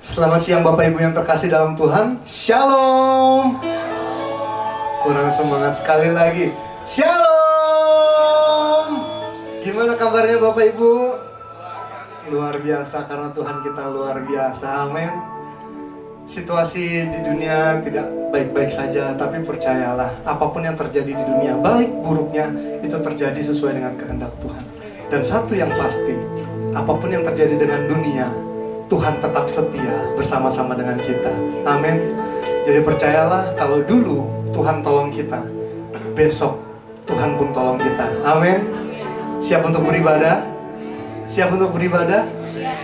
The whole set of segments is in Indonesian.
Selamat siang Bapak Ibu yang terkasih dalam Tuhan. Shalom. Kurang semangat sekali lagi. Shalom. Gimana kabarnya Bapak Ibu? Luar biasa, karena Tuhan kita luar biasa. Amin. Situasi di dunia tidak baik-baik saja, tapi percayalah, apapun yang terjadi di dunia, baik buruknya, itu terjadi sesuai dengan kehendak Tuhan. Dan satu yang pasti, apapun yang terjadi dengan dunia, Tuhan tetap setia bersama-sama dengan kita. Amin. Jadi percayalah, kalau dulu Tuhan tolong kita, besok Tuhan pun tolong kita. Amin. Siap untuk beribadah? Siap untuk beribadah?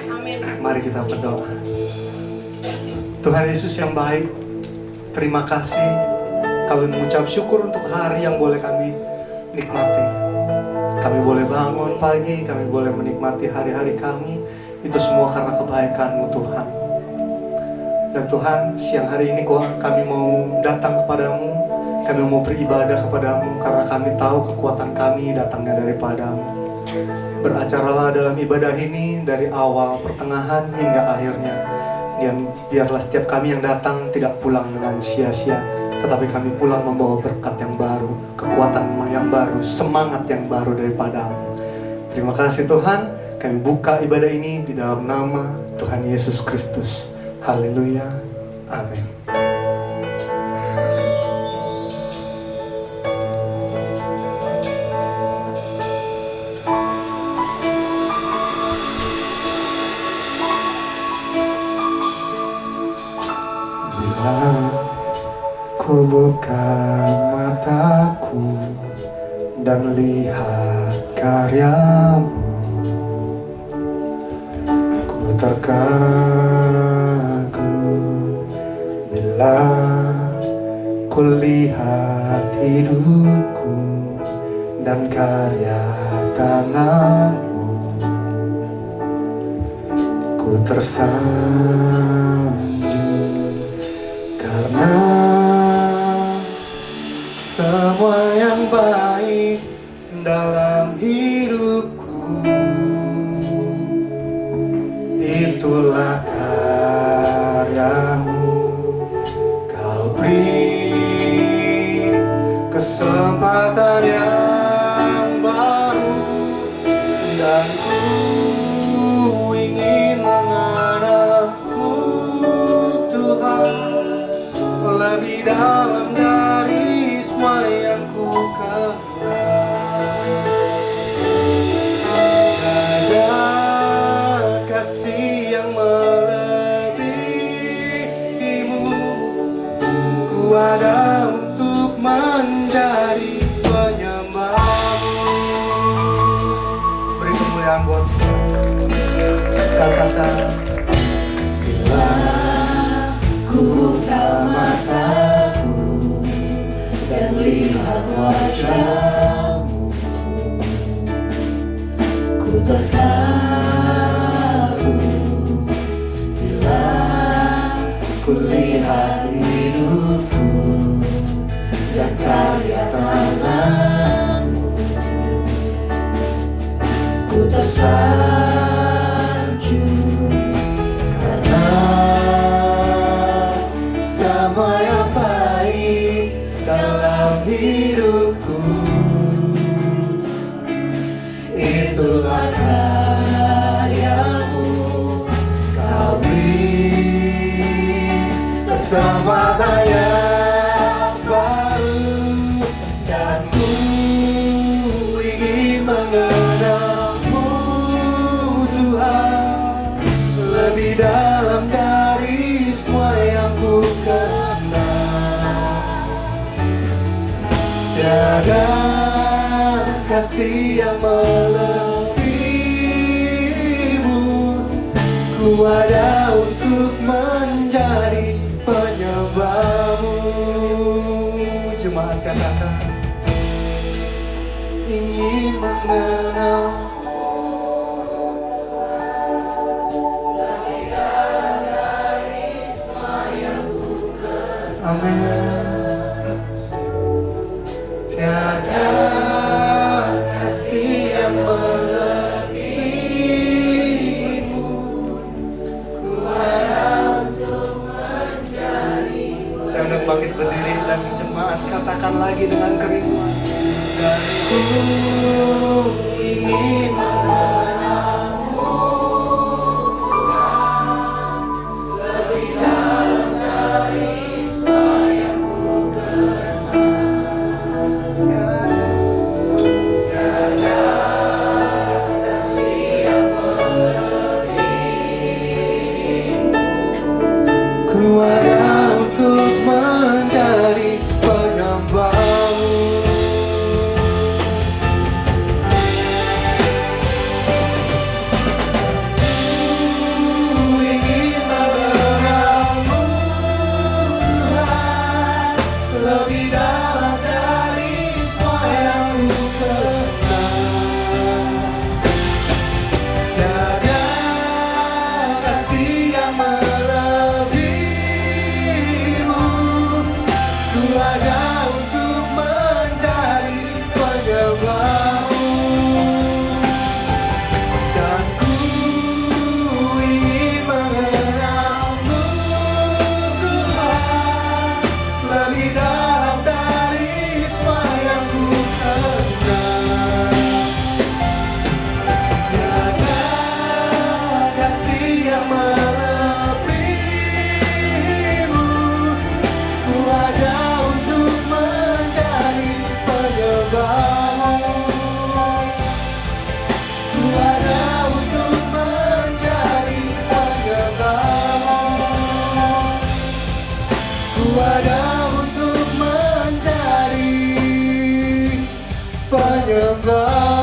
Amin. Mari kita berdoa. Tuhan Yesus yang baik, terima kasih. Kami mengucap syukur untuk hari yang boleh kami nikmati. Kami boleh bangun pagi, kami boleh menikmati hari-hari kami. Itu semua karena kebaikan-Mu Tuhan. Dan Tuhan, siang hari ini kami mau datang kepadamu, kami mau beribadah kepadamu, karena kami tahu kekuatan kami datangnya daripada-Mu. Beracaralah dalam ibadah ini dari awal, pertengahan hingga akhirnya. Dan biarlah setiap kami yang datang tidak pulang dengan sia-sia, tetapi kami pulang membawa berkat yang baru, kekuatan yang baru, semangat yang baru daripada-Mu. Terima kasih Tuhan. Kami buka ibadah ini di dalam nama Tuhan Yesus Kristus. Haleluya. Amin. Bila ku buka mataku dan lihat karya-Mu, terkagum bila ku lihat hidupku dan karya tangan-Mu. Ku tersanjung karena semua yang baik dalam hidupku, itulah karya-Mu. Kau beri kesempatan yang baru, dan ku ingin mengenal-Mu Tuhan, lebih dalam dari semua yang ku kenal. Kasih yang melebihi-Mu, ku ada untuk menjadi penyembah-Mu. Beri kemuliaan buat Tuhan. Katakan, bila Ku buka mataku dan lihat wajah-Mu, ku terkagum bila ku lihat hidupku dan karya tangan-Mu. Ku tersanjung karena semua yang baik dalam hidupku, itulah karya-Mu. Kau beri kesempatan yang baru, dan ku ingin mengenal-Mu Tuhan, lebih dalam dari semua yang ku kenal. Tiada kasih yang melebihi-Mu, ku ada untuk menjadi penyembah-Mu. Jemaat katakan, ingin mengenal. Amin. Tiada kasih yang melebihi-Mu, ku harap dan jemaat katakan lagi dengan kerinduan. Dan ku ingin ku ada untuk menjadi penyembahmu. Ku ingin mengenalmu Tuhan, lebih dalam dari semua yang ku kenal. Tiada kasih yang melebihimu. Ku ada untuk menjadi penyembahmu. Dan ku ingin mengenalmu Tuhan, lebih dalam dari semua yang ku kenal. Tiada kasih yang melebihimu. Ku ada untuk menjadi penyembahmu. Ku ada untuk menjadi penyembahmu. Ku ada untuk menjadi penyembahmu.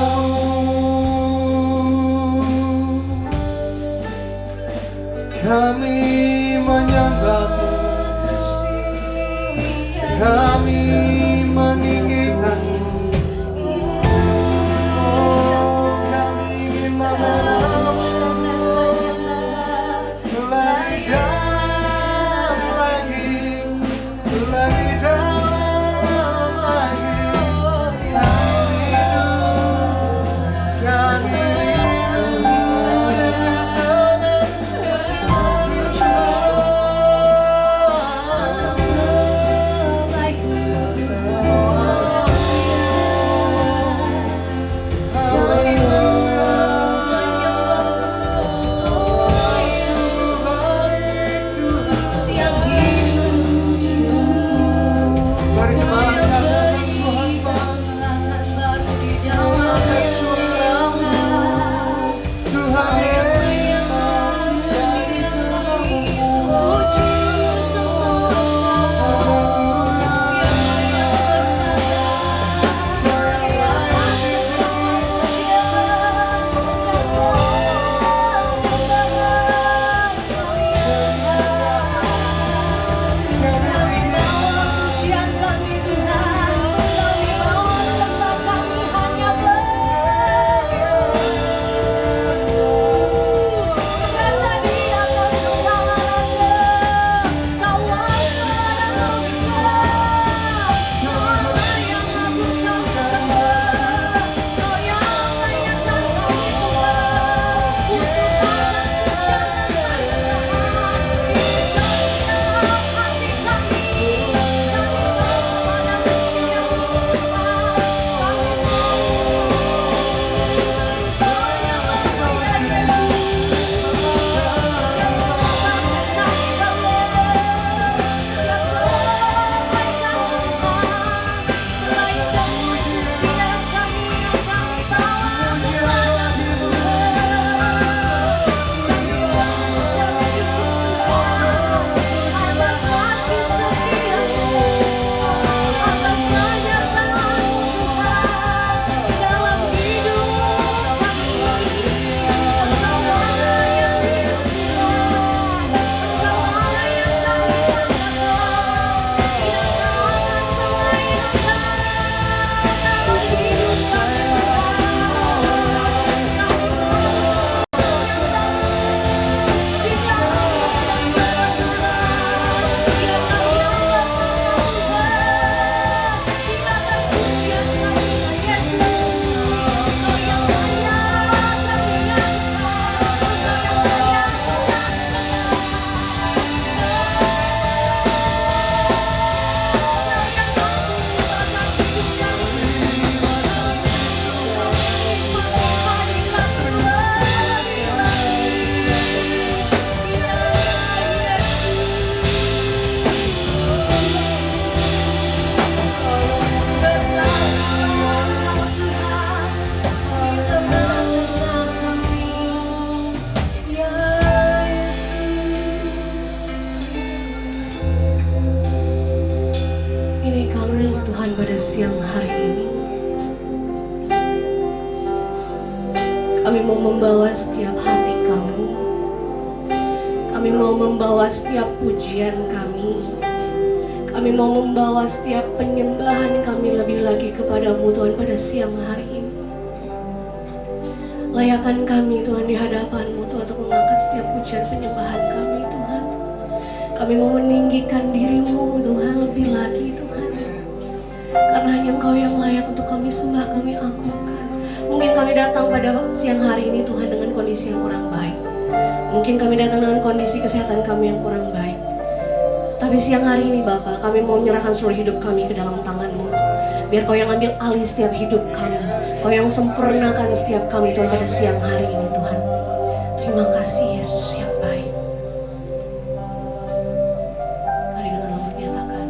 Kami menyembahmu, kami meninggikanmu. Oh, kami ingin mengenalmu lebih dalam lagi, lebih dalam lagi. Kami rindu dekat denganmu. siang hari ini. Kami mau membawa setiap hati kami. Kami mau membawa setiap pujian kami. Kami mau membawa setiap penyembahan kami lebih lagi kepadamu Tuhan pada siang hari ini. Layakan kami Tuhan di hadapan-Mu Tuhan untuk mengangkat setiap pujian penyembahan kami Tuhan. Kami mau meninggikan diri-Mu Tuhan lebih lagi Tuhan. Karena hanya Engkau yang layak untuk kami sembah, kami agungkan. Mungkin kami datang pada siang hari ini Tuhan dengan kondisi yang kurang baik. Mungkin kami datang dengan kondisi kesehatan kami yang kurang baik. Tapi siang hari ini Bapa, kami mau menyerahkan seluruh hidup kami ke dalam tangan-Mu. Biar Kau yang ambil alih setiap hidup kami. Kau yang sempurnakan setiap kami Tuhan pada siang hari ini Tuhan. Terima kasih Yesus yang baik. Mari dengan lembut nyatakan.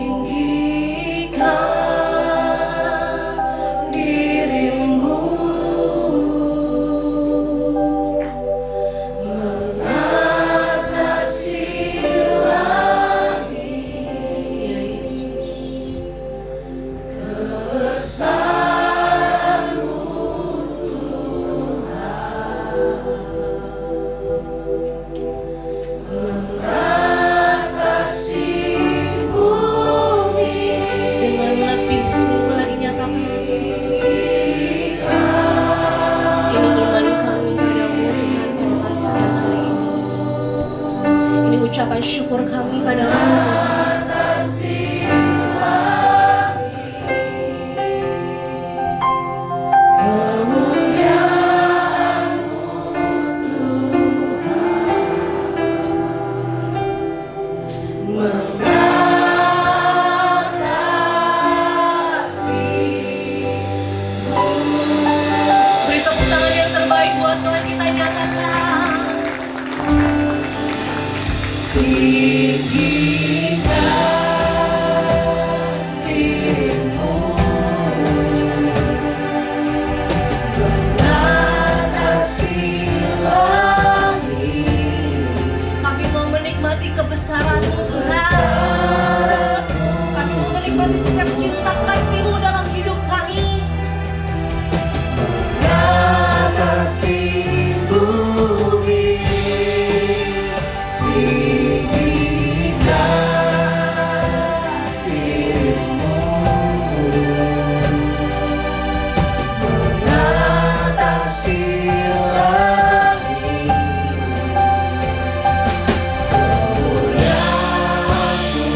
Tinggikan dirimu, mengatasi langit. Ya Yesus, kebesaran-Mu Tuhan, mengatasi bumi. Dengan lebih sungguh lagi nyatakan, ini iman kami padamu Tuhan pada pagi siang hari ini. Ini ucapan syukur kami padamu Tuhan. Beri tepuk tangan yang terbaik buat Tuhan, kita nyatakan. Tinggikan dirimu, mengatasi langit. Kami mau menikmati kebesaran-Mu Tuhan. Kami mau menikmati setiap cinta kasih-Mu dalam hidup kami. Mengatasi bumi, tinggikan dirimu, mengatasi langit. Kemuliaan-Mu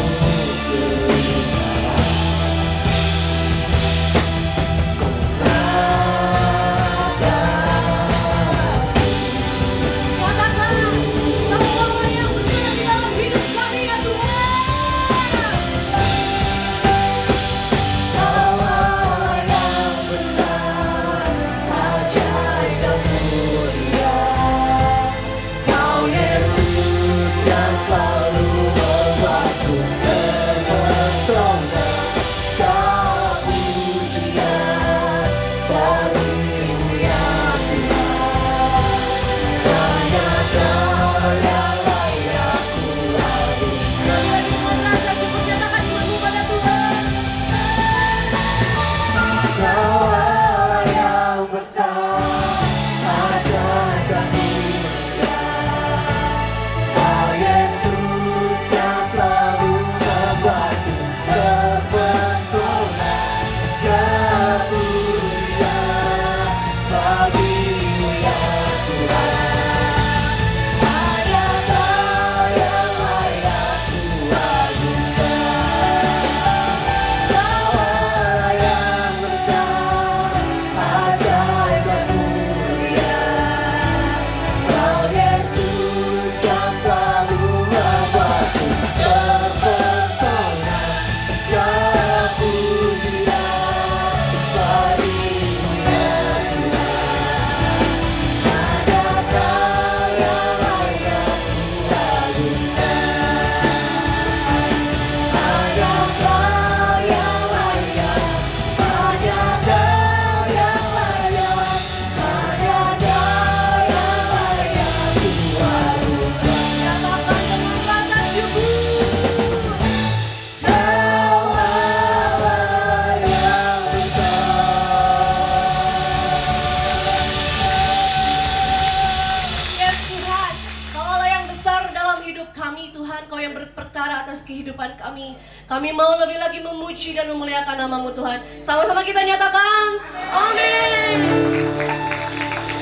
kehidupan kami. Kami mau lebih lagi memuji dan memuliakan nama-Mu Tuhan. Sama-sama kita nyatakan, amin.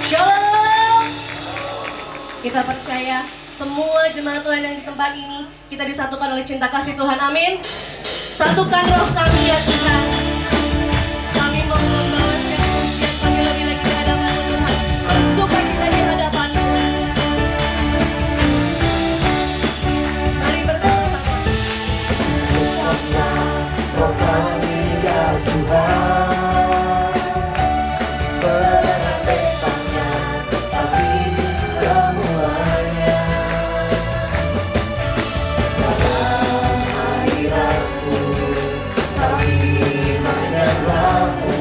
Shalom. Kita percaya semua jemaat Tuhan yang di tempat ini, kita disatukan oleh cinta kasih Tuhan, amin. Satukan roh kami ya Tuhan. Kami mau membawa setiap pujian kami lebih lagi di hadapan-Mu Tuhan. Bersuka kita di hadapan-Mu. Mari bersama-sama. Bukanlah roh kami ya Tuhan, berangkat tangan kami semuanya. Dalam hadirat-Mu kami menyembah-Mu,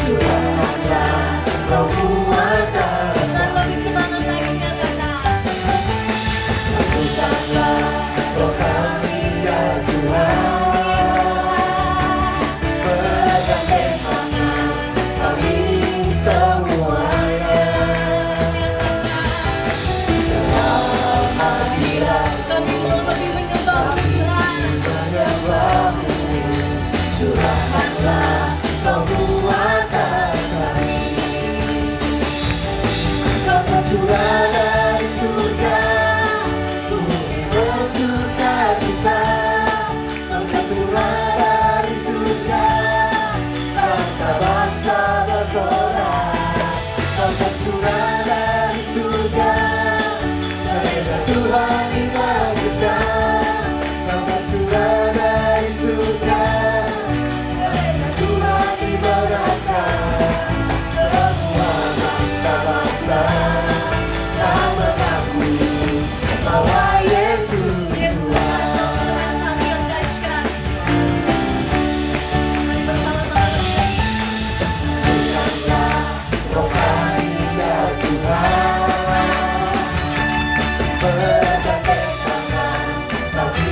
curahkanlah roh-Mu atas Dan lebih semangat lagi nyatakan. Satukanlah roh kami ya Tuhan, bergandengan tangan kami semuanya. Dalam hadirat Kami mau lebih menyembah Tuhan. menyembah-Mu, curahkanlah roh-Mu atas kami. Kau tercurah dari surga, bumi bersukacita. Kau tercurah dari surga, bangsa-bangsa bersorak. Kau tercurah dari surga, gereja Tuhan dimajukan. Kau tercurah dari surga, gereja Tuhan diberangkat. Semua bangsa-bangsa tak mengakui bahwa Yesus Yesus Tuhan. Tuhan kami yang dahsyat. Mari bersama-sama lebih lagi. Bukanlah roh kami ya Tuhan, bergandengan tangan kami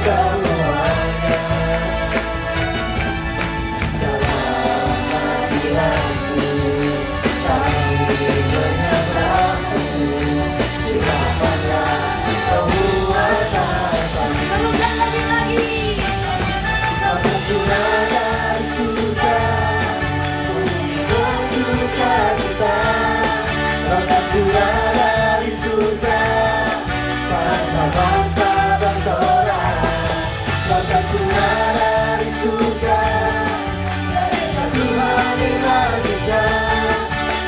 semuanya. Dalam hadirat-Mu kami menyembah-Mu, curahkanlah roh-Mu atas kami. Serukan lebih lagi. Kau tercurah dari surga, bumi bersukacita. Kau tercurah dari surga, bangsa-bangsa bersorak. Kau tercurah dari surga, gereja Tuhan dimajukan.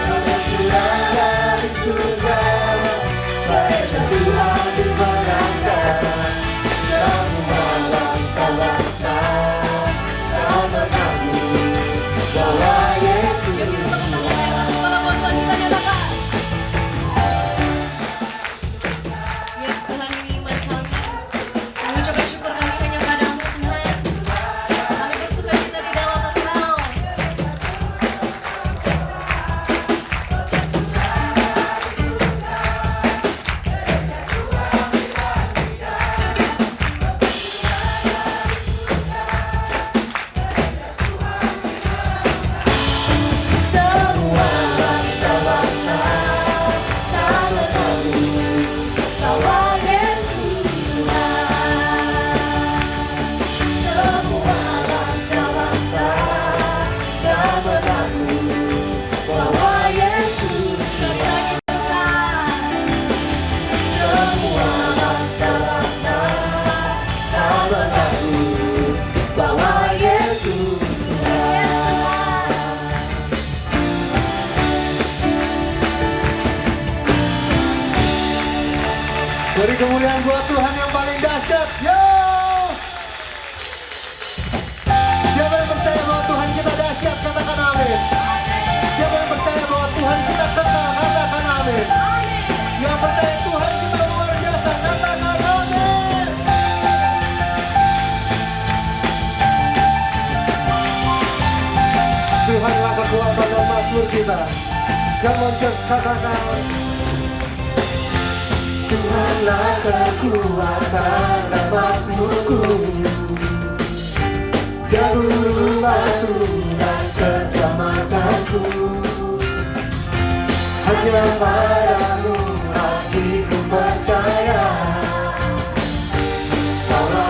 Kau tercurah dari surga, gereja Tuhan diberangkat. Semua bangsa-bangsa tak mengakui bahwa Yesus Yuk kita tepuk tangan yang langsung pada buat Tuhan kita nyatakan. Yes Tuhan, ini iman kami. Kami ucapkan syukur kami hanya padamu Tuhan. Kami bersuka cita di dalam Engkau. semua bangsa-bangsa tak mengakui bahwa Yesus Tuhan. Semua bangsa-bangsa tak mengakui bahwa Yesus Tuhan. Semua bangsa-bangsa tak mengakui bahwa Yesus Tuhan. Beri kemuliaan buat Tuhan yang paling dahsyat. Yo! Siapa yang percaya bahwa Tuhan kita dahsyat, katakan amin. Siapa yang percaya bahwa Tuhan kita kekal, katakan amin. Yang percaya Tuhan kita luar biasa, katakan amin. Tuhanlah kekuatan dan mazmur kita. Come on church, katakan. Tuhanlah kekuatan dan mazmurku, dahulu batu dan keselamatanku. Hanya padamu hatiku percaya, Kaulah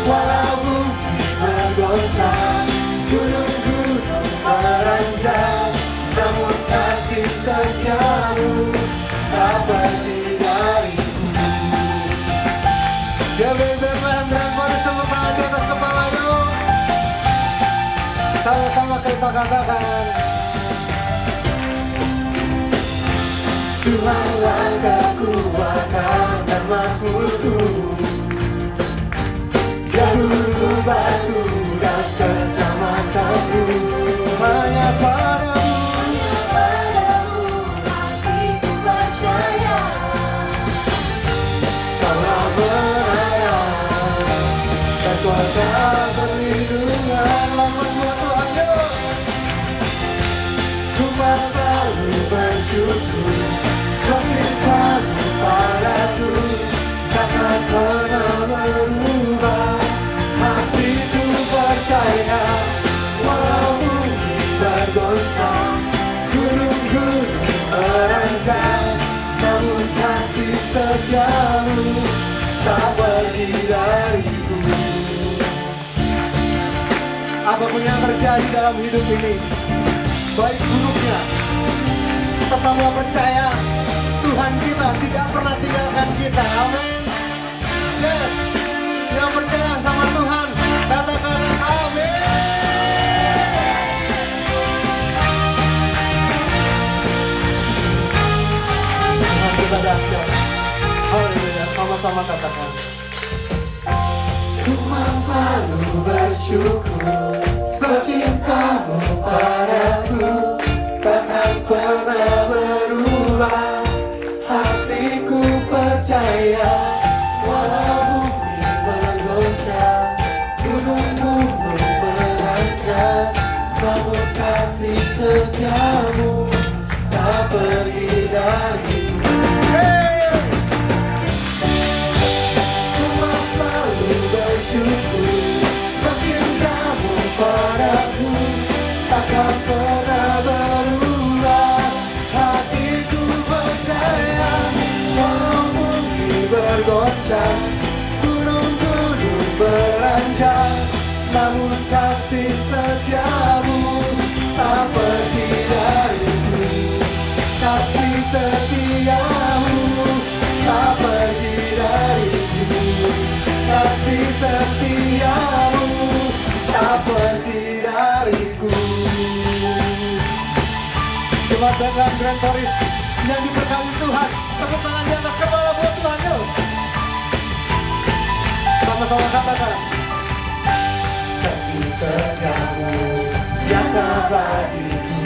Walau bumi bergoncang, gunung-gunung beranjak, namun kasih setiamu tak pergi dariku. GBI Bethlehem Grand Chorus, tepuk tangan di atas kepala yuk. Sama-sama kita katakan, Tuhanlah kekuatan dan mazmurku, dahulu batu dan keselamatanku. hanya padamu hatiku percaya. Kaulah menara dan kota perlindungan. Lawan buat Tuhan yuk. Ku selalu bersyukur, sebab cintamu padaku takkan pernah berubah. Hatiku percaya, walau bumi bergoncang, gunung-gunung beranjak, namun kasih setiamu tak pergi dariku. Apapun yang terjadi dalam hidup ini, baik buruknya, tetaplah percaya Tuhan kita tidak pernah tinggalkan kita. Amin. Yes, yang percaya sama Tuhan katakan amin. Tuhan kita dahsyat. Haleluya, sama-sama katakan. Ku selalu bersyukur, sebab cintamu padaku takkan pernah berubah. Hatiku percaya, walau bumi bergoncang, gunung-gunung beranjak, namun kasih setiamu tak pergi dariku. Ku selalu bersyukur, sebab cintamu padaku takkan pernah berubah. Hatiku percaya, walau bumi bergoncang, gunung-gunung beranjak, namun kasih setiamu tak pergi dariku. Kasih setiamu tak pergi dariku. Kasih setiamu tak pergi dariku. Coba dengan Grand Chorus yang diberkati Tuhan, tepuk tangan di atas kepala buat Tuhan yuk. Sama-sama katakan, Kasih setiamu nyata bagiku,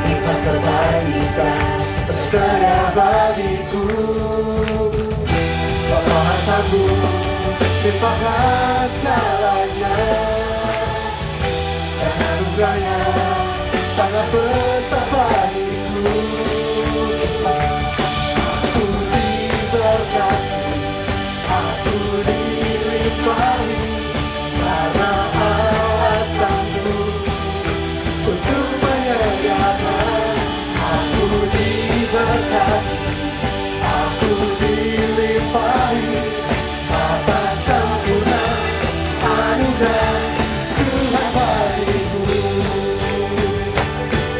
hikmat kebajikan tersedia bagiku. Bapa sanggup limpahkan segalanya, dan anugerahnya sangat besar bagiku. Aku diberkati, aku dilimpahi, karena Allah sanggup untuk menyediakan. Aku diberkati, aku dilimpahi, atas sempurna anugerah Tuhan bagiku.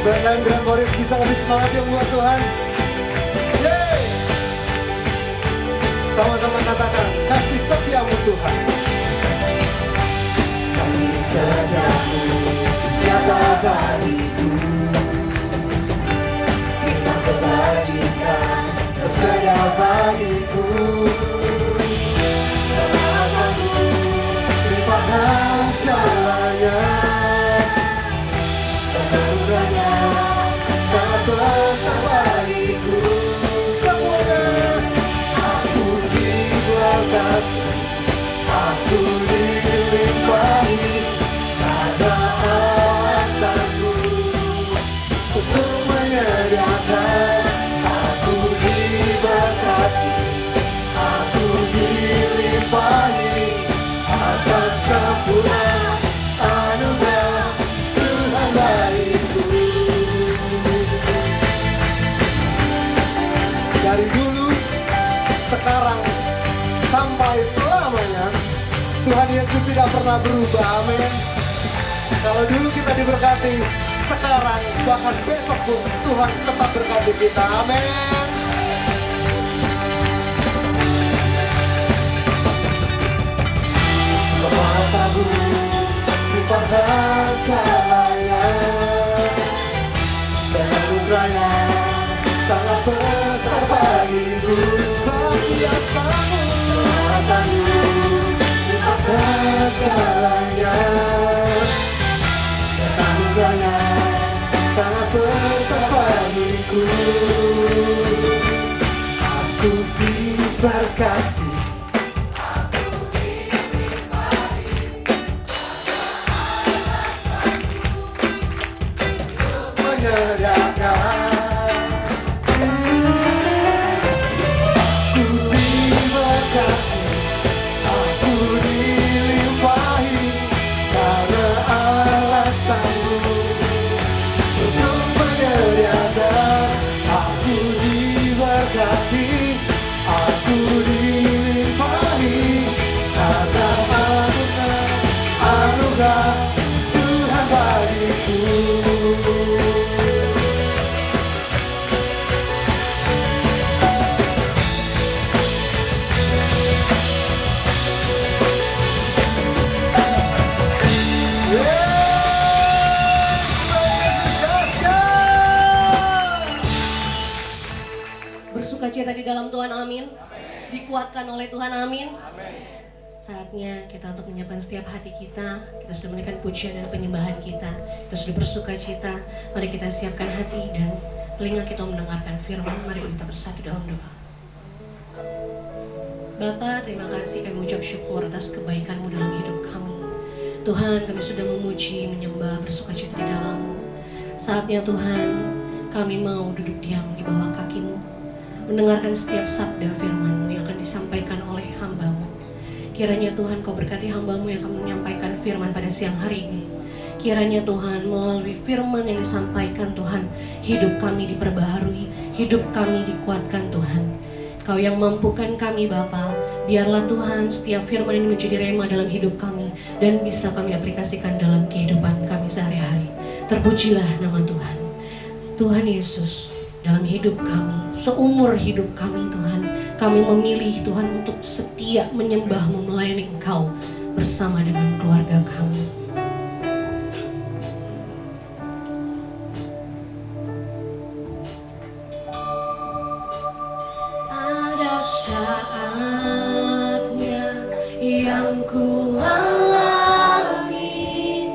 Bethlehem Grand Chorus bisa lebih semangat yang buat Tuhan. Yeay. Sama-sama katakan, kasih setiamu Tuhan. Kasih setiamu nyata bagiku, hikmat kebajikan tersedia bagiku. Karena sanggup limpahkan segalanya, dan anugerahnya sangat besar bagiku. Semuanya aku diberkati, aku dilimpahi, ada Allah sanggup untuk menyediakan. Aku diberkati, aku dilimpahi, atas sempurna anugerah Tuhan bagiku. Dari dulu, sekarang, sampai selamanya. Tuhan Yesus tidak pernah berubah, amin. Kalau dulu kita diberkati, sekarang bahkan besok pun Tuhan tetap berkati kita, amin. Kuasamu limpahkan segalanya, dan anugerahnya sangat besar bagiku. Sebab kuasamu limpahkan segalanya, dan anugerahnya sangat besar bagiku. Aku diberkati, menyediakan. Aku diberkati, aku dilimpahi, karena alasanmu untuk menyediakan. Aku diberkati, aku dilimpahi, karena anugerah Tuhan bagiku. Bersukacita di dalam Tuhan, amin. Dikuatkan oleh Tuhan, amin. Saatnya kita untuk menyiapkan setiap hati kita. Kita sudah menaikkan pujian dan penyembahan kita. Kita sudah bersukacita. Mari kita siapkan hati dan telinga kita mendengarkan firman. Mari kita bersatu dalam doa. Bapa, terima kasih, kami mengucap syukur atas kebaikan-Mu dalam hidup kami. Tuhan, kami sudah memuji, menyembah, bersukacita di dalam-Mu. Saatnya Tuhan, kami mau duduk diam di bawah kaki-Mu, mendengarkan setiap sabda firman-Mu yang akan disampaikan oleh hamba-Mu. Kiranya Tuhan Kau berkati hamba-Mu yang akan menyampaikan firman pada siang hari ini. Kiranya Tuhan melalui firman yang disampaikan Tuhan, hidup kami diperbaharui, hidup kami dikuatkan Tuhan. Kau yang mampukan kami Bapa, biarlah Tuhan setiap firman ini menjadi rema dalam hidup kami dan bisa kami aplikasikan dalam kehidupan kami sehari-hari. Terpujilah nama Tuhan. Tuhan Yesus, dalam hidup kami, seumur hidup kami Tuhan, kami memilih Tuhan untuk setia menyembah-Mu, melayani Engkau bersama dengan keluarga kami. Ada saatnya yang ku alami,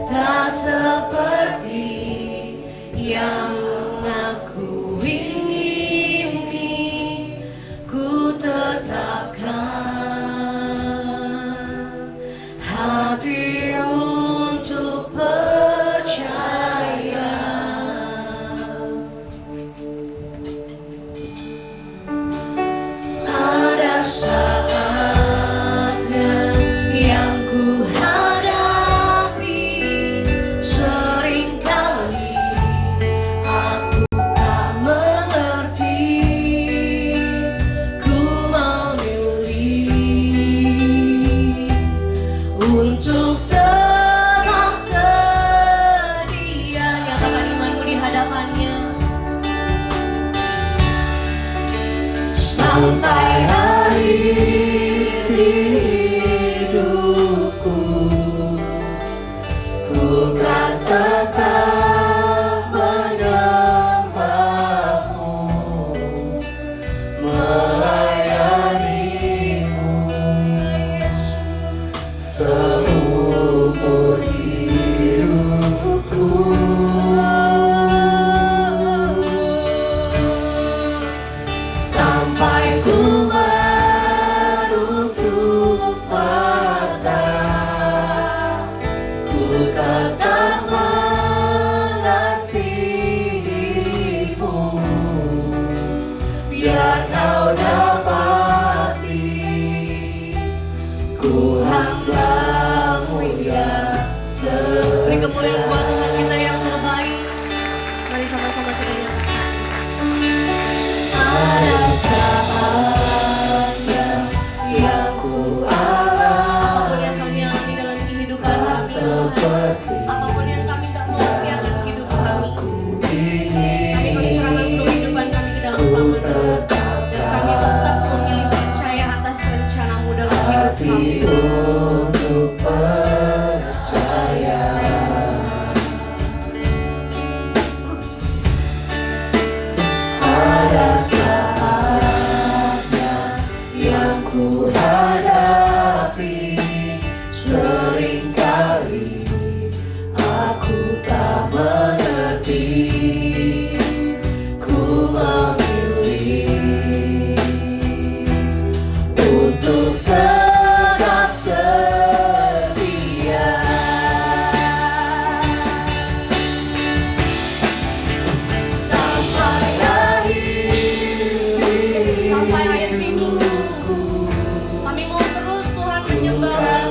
tak seperti yang aku ingini. Ku tetapkan hati untuk percaya. Ada saatnya yang ku hadapi, seringkali aku tak mengerti. Ku memilih untuk tetap setia. Nyatakan imanmu di hadapannya. Sampai akhir hidupku, ku kan tetap menyembah-Mu, melayani-Mu seumur hidupku. Sampai ku menutup mata, ku tetap mengasihi-Mu, biar Kau dapati ku hamba Seringkali aku tak mengerti, ku memilih untuk tetap setia. Sampai akhir hidupku, kami mau terus Tuhan menyembah.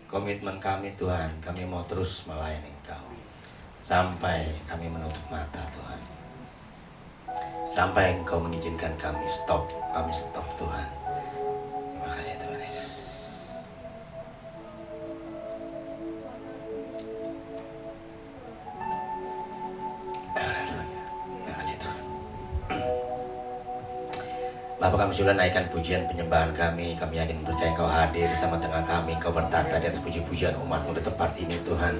Komitmen kami Tuhan, kami mau terus melayani Engkau sampai kami menutup mata Tuhan, sampai Engkau mengizinkan kami stop Tuhan. Terima kasih Tuhan Yesus. Haleluya. Terima kasih Tuhan. Bapa, kami sudah naikkan pujian penyembahan kami yakin percaya Engkau hadir sama tengah kami, Engkau bertata di atas puji-pujian umat-Mu di tempat ini Tuhan.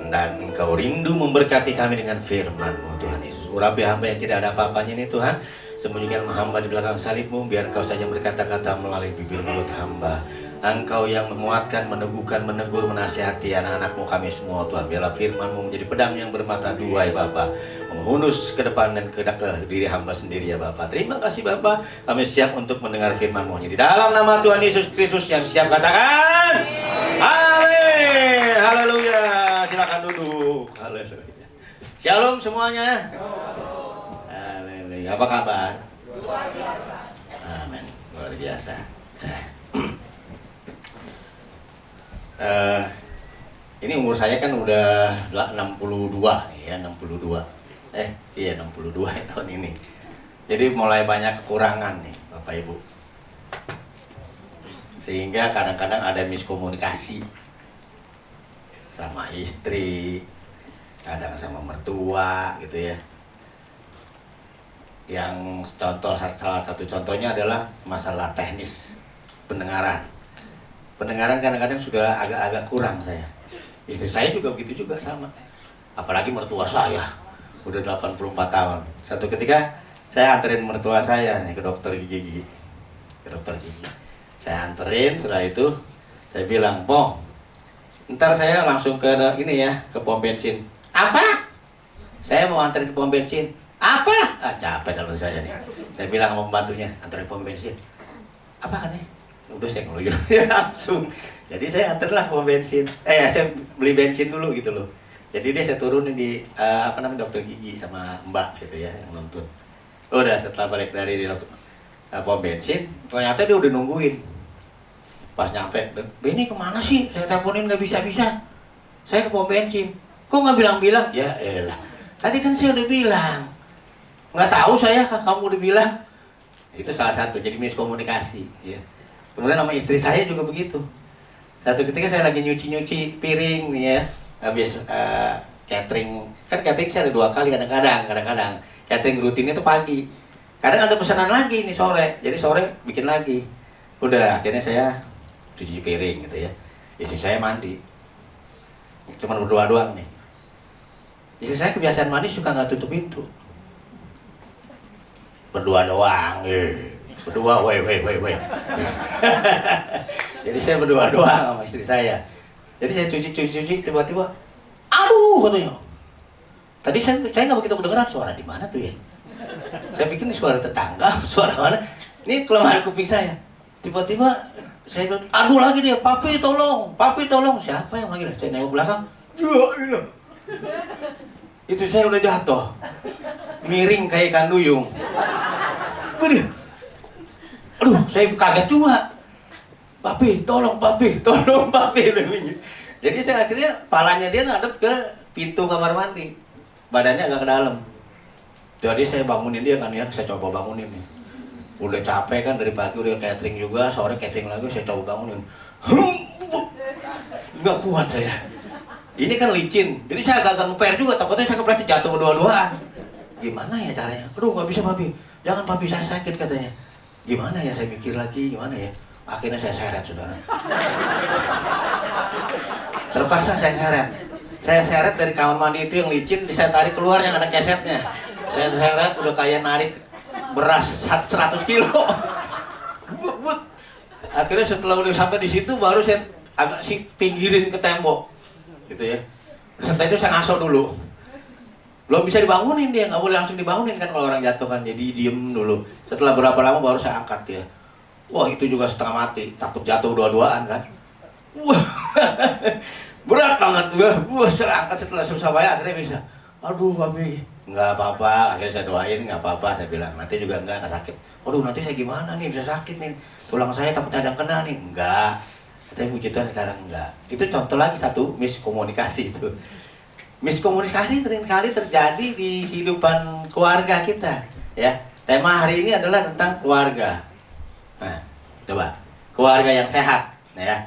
Dan Engkau rindu memberkati kami dengan firman-Mu Tuhan Yesus. Urapi hamba yang tidak ada apa-apanya ini Tuhan, sembunyikan hamba di belakang salib-Mu, biar Engkau saja berkata-kata melalui bibir mulut hamba. Engkau yang memuatkan, meneguhkan, menegur, menasihati anak-anak-Mu kami semua Tuhan. Biarlah firman-Mu menjadi pedang yang bermata dua ya Bapa, menghunus ke depan dan ke diri hamba sendiri ya Bapa. Terima kasih Bapa, kami siap untuk mendengar firman-Mu. Di dalam nama Tuhan Yesus Kristus yang siap katakan amin. Haleluya. Silakan duduk. Haleluya. Shalom semuanya. Haleluya. Apa kabar? Luar biasa. Amin. Luar biasa. Ini umur saya kan udah 62 nih ya, 62. Iya 62 ya tahun ini. Jadi mulai banyak kekurangan nih Bapak Ibu. Sehingga kadang-kadang ada miskomunikasi sama istri, kadang sama mertua gitu ya. Yang salah satu contohnya adalah masalah teknis pendengaran. Pendengaran kadang-kadang sudah agak-agak kurang saya. Istri saya juga begitu juga sama. Apalagi mertua saya udah 84 tahun. Satu ketika saya anterin mertua saya nih ke dokter gigi. Saya anterin, setelah itu saya bilang, "Po, ntar saya langsung ke ini ya, ke pom bensin." "Apa?" "Saya mau anterin ke pom bensin." "Apa?" Capek kalau saya nih. Saya bilang sama pembantunya, "Anterin pom bensin." "Apa katanya?" Udah saya ngeluyur langsung. Jadi saya antarlah ke pom bensin. Saya beli bensin dulu gitu loh. Jadi dia saya turunin di dokter gigi sama Mbak gitu ya yang nonton. Udah setelah balik dari di pom bensin, ternyata dia udah nungguin. Pas nyampe, Benny kemana sih? Saya teleponin nggak bisa-bisa. Saya ke pom bensin. Kok nggak bilang-bilang? Ya elah. Tadi kan saya udah bilang. Nggak tahu saya, kamu udah bilang. Itu salah satu, jadi miskomunikasi. Ya. Kemudian sama istri saya juga begitu. Satu ketika saya lagi nyuci-nyuci piring nih ya. Habis catering. Kan catering saya ada 2 kali kadang-kadang. Catering rutin itu pagi. Kadang ada pesanan lagi nih sore. Jadi sore bikin lagi. Udah, akhirnya saya cuci piring gitu ya. Istri saya mandi. Cuman berdua doang nih. Istri saya kebiasaan mandi suka nggak tutup pintu. Berdua doang, berdua, weh. Jadi saya berdua doang sama istri saya. Jadi saya cuci, tiba-tiba, aduh katanya. Tadi saya nggak begitu kedengeran suara di mana tuh ya. Saya pikir ini suara tetangga, suara mana? Ini kelemahan kuping saya. Tiba-tiba saya bilang, aduh lagi dia, papi tolong. Siapa yang manggil? Saya nengok belakang. Ya, itu saya udah jatuh, miring kayak ikan duyung. Aduh, saya kaget juga. Papi, tolong papi. Jadi saya akhirnya palanya dia ngadep ke pintu kamar mandi, badannya agak ke dalam. Jadi saya bangunin dia kan ya, saya coba bangunin nih. Udah capek kan dari pagi udah catering juga, sore catering lagi, saya coba bangunin. Nggak kuat saya. Ini kan licin, jadi saya agak ngeper juga, takutnya saya kepleset jatuh dua-duaan. Gimana ya caranya? Aduh nggak bisa papi, jangan papi saya sakit katanya. Gimana ya, saya pikir lagi gimana ya. Akhirnya saya seret saudara. Terpaksa saya seret dari kamar mandi itu yang licin, saya tarik keluar yang ada kesetnya. Saya seret udah kayak narik beras 100 kilo. Akhirnya setelah udah sampai di situ baru saya agak pinggirin ke tembok gitu ya. Setelah itu saya ngaso dulu. Belum bisa dibangunin dia, nggak boleh langsung dibangunin kan kalau orang jatuh kan, jadi diem dulu. Setelah berapa lama baru saya angkat dia. Wah itu juga setengah mati, takut jatuh dua-duaan kan. Wah berat banget. Wah saya angkat setelah susah payah akhirnya bisa. Aduh papi, nggak apa-apa. Akhirnya saya doain nggak apa-apa, saya bilang nanti juga nggak sakit. Waduh nanti saya gimana nih, bisa sakit nih. Tulang saya takut ada yang kena nih. Enggak. Tapi puji Tuhan sekarang enggak. Itu contoh lagi satu miskomunikasi itu. Miskomunikasi seringkali terjadi di kehidupan keluarga kita, ya. Tema hari ini adalah tentang keluarga. Nah, coba keluarga yang sehat, ya.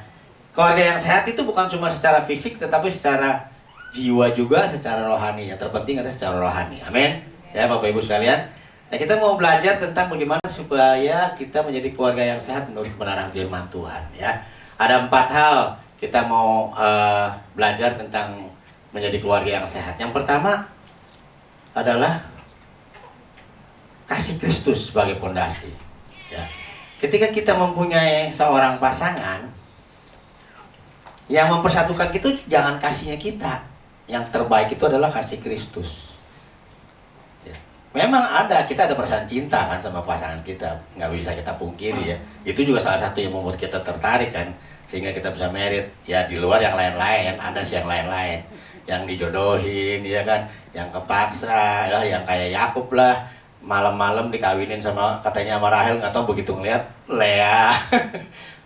Keluarga yang sehat itu bukan cuma secara fisik, tetapi secara jiwa juga, secara rohani. Yang terpenting adalah secara rohani. Amin. Ya, Bapak Ibu sekalian. Nah, kita mau belajar tentang bagaimana supaya kita menjadi keluarga yang sehat menurut kebenaran firman Tuhan, ya. Ada 4 hal kita mau belajar tentang menjadi keluarga yang sehat. Yang pertama adalah kasih Kristus sebagai pondasi. Ya. Ketika kita mempunyai seorang pasangan, yang mempersatukan kita jangan kasihnya kita. Yang terbaik itu adalah kasih Kristus. Ya. Memang kita ada perasaan cinta kan sama pasangan kita, nggak bisa kita pungkiri ya. Itu juga salah satu yang membuat kita tertarik kan, sehingga kita bisa merit. Ya di luar yang lain-lain, ada sih yang lain-lain, yang dijodohin ya kan, yang kepaksa, ya, yang kayak Yakub lah, malam-malam dikawinin sama katanya sama Rahel, nggak tahu begitu ngeliat Lea,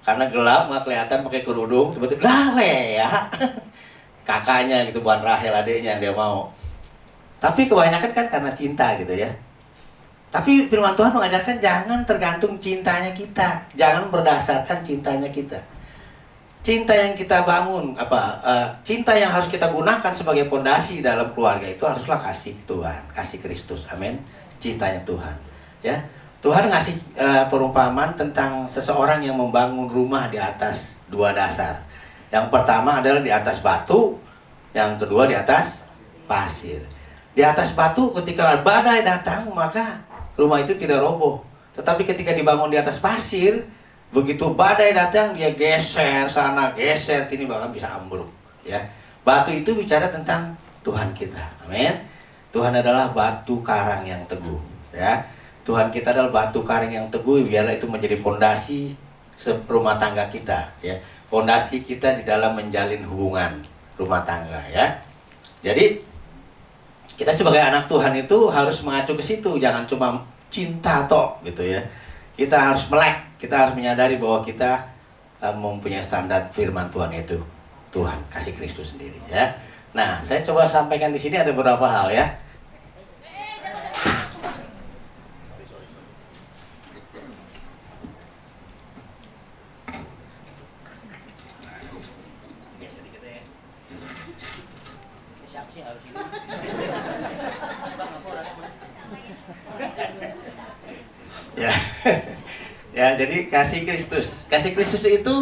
karena gelap nggak kelihatan pakai kerudung, tiba-tiba lah Lea, kakaknya gitu, bukan Rahel adiknya yang dia mau. Tapi kebanyakan kan karena cinta gitu ya. Tapi firman Tuhan mengajarkan jangan tergantung cintanya kita, jangan berdasarkan cintanya kita. Cinta yang kita bangun, cinta yang harus kita gunakan sebagai pondasi dalam keluarga itu haruslah kasih Tuhan, kasih Kristus, amin. Cintanya Tuhan, ya. Tuhan ngasih perumpamaan tentang seseorang yang membangun rumah di atas 2 dasar. Yang pertama adalah di atas batu, yang kedua di atas pasir. Di atas batu ketika badai datang maka rumah itu tidak roboh. Tetapi ketika dibangun di atas pasir, begitu badai datang dia geser sana, geser sini, bahkan bisa ambruk, ya. Batu itu bicara tentang Tuhan kita. Amin. Tuhan adalah batu karang yang teguh, ya. Tuhan kita adalah batu karang yang teguh, biarlah itu menjadi fondasi rumah tangga kita, ya. Fondasi kita di dalam menjalin hubungan rumah tangga, ya. Jadi kita sebagai anak Tuhan itu harus mengacu ke situ, jangan cuma cinta tok gitu ya. Kita harus melek, kita harus menyadari bahwa kita mempunyai standar firman Tuhan, itu Tuhan kasih Kristus sendiri, ya. Nah, saya coba sampaikan di sini ada beberapa hal, ya. Ya, ya, jadi kasih Kristus itu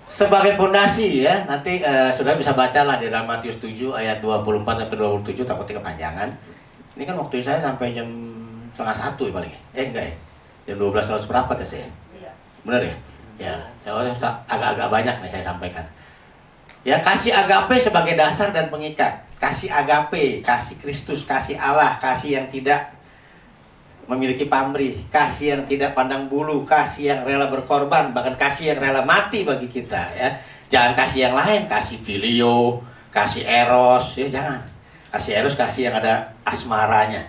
sebagai fondasi, ya. Nanti saudara bisa baca lah di dalam Matius 7 ayat 24 sampai 27, takutnya kepanjangan. Ini kan waktu saya sampai jam 12:30 ya paling. Enggak ya. Jam 12 harus berapa ya saya? Benar ya? Ya, saya agak-agak banyak nih saya sampaikan. Ya, kasih agape sebagai dasar dan pengikat. Kasih agape, kasih Kristus, kasih Allah, kasih yang tidak memiliki pamrih, kasih yang tidak pandang bulu, kasih yang rela berkorban, bahkan kasih yang rela mati bagi kita, ya. Jangan kasih yang lain, kasih filio, kasih eros, ya, jangan. Kasih eros, kasih yang ada asmaranya,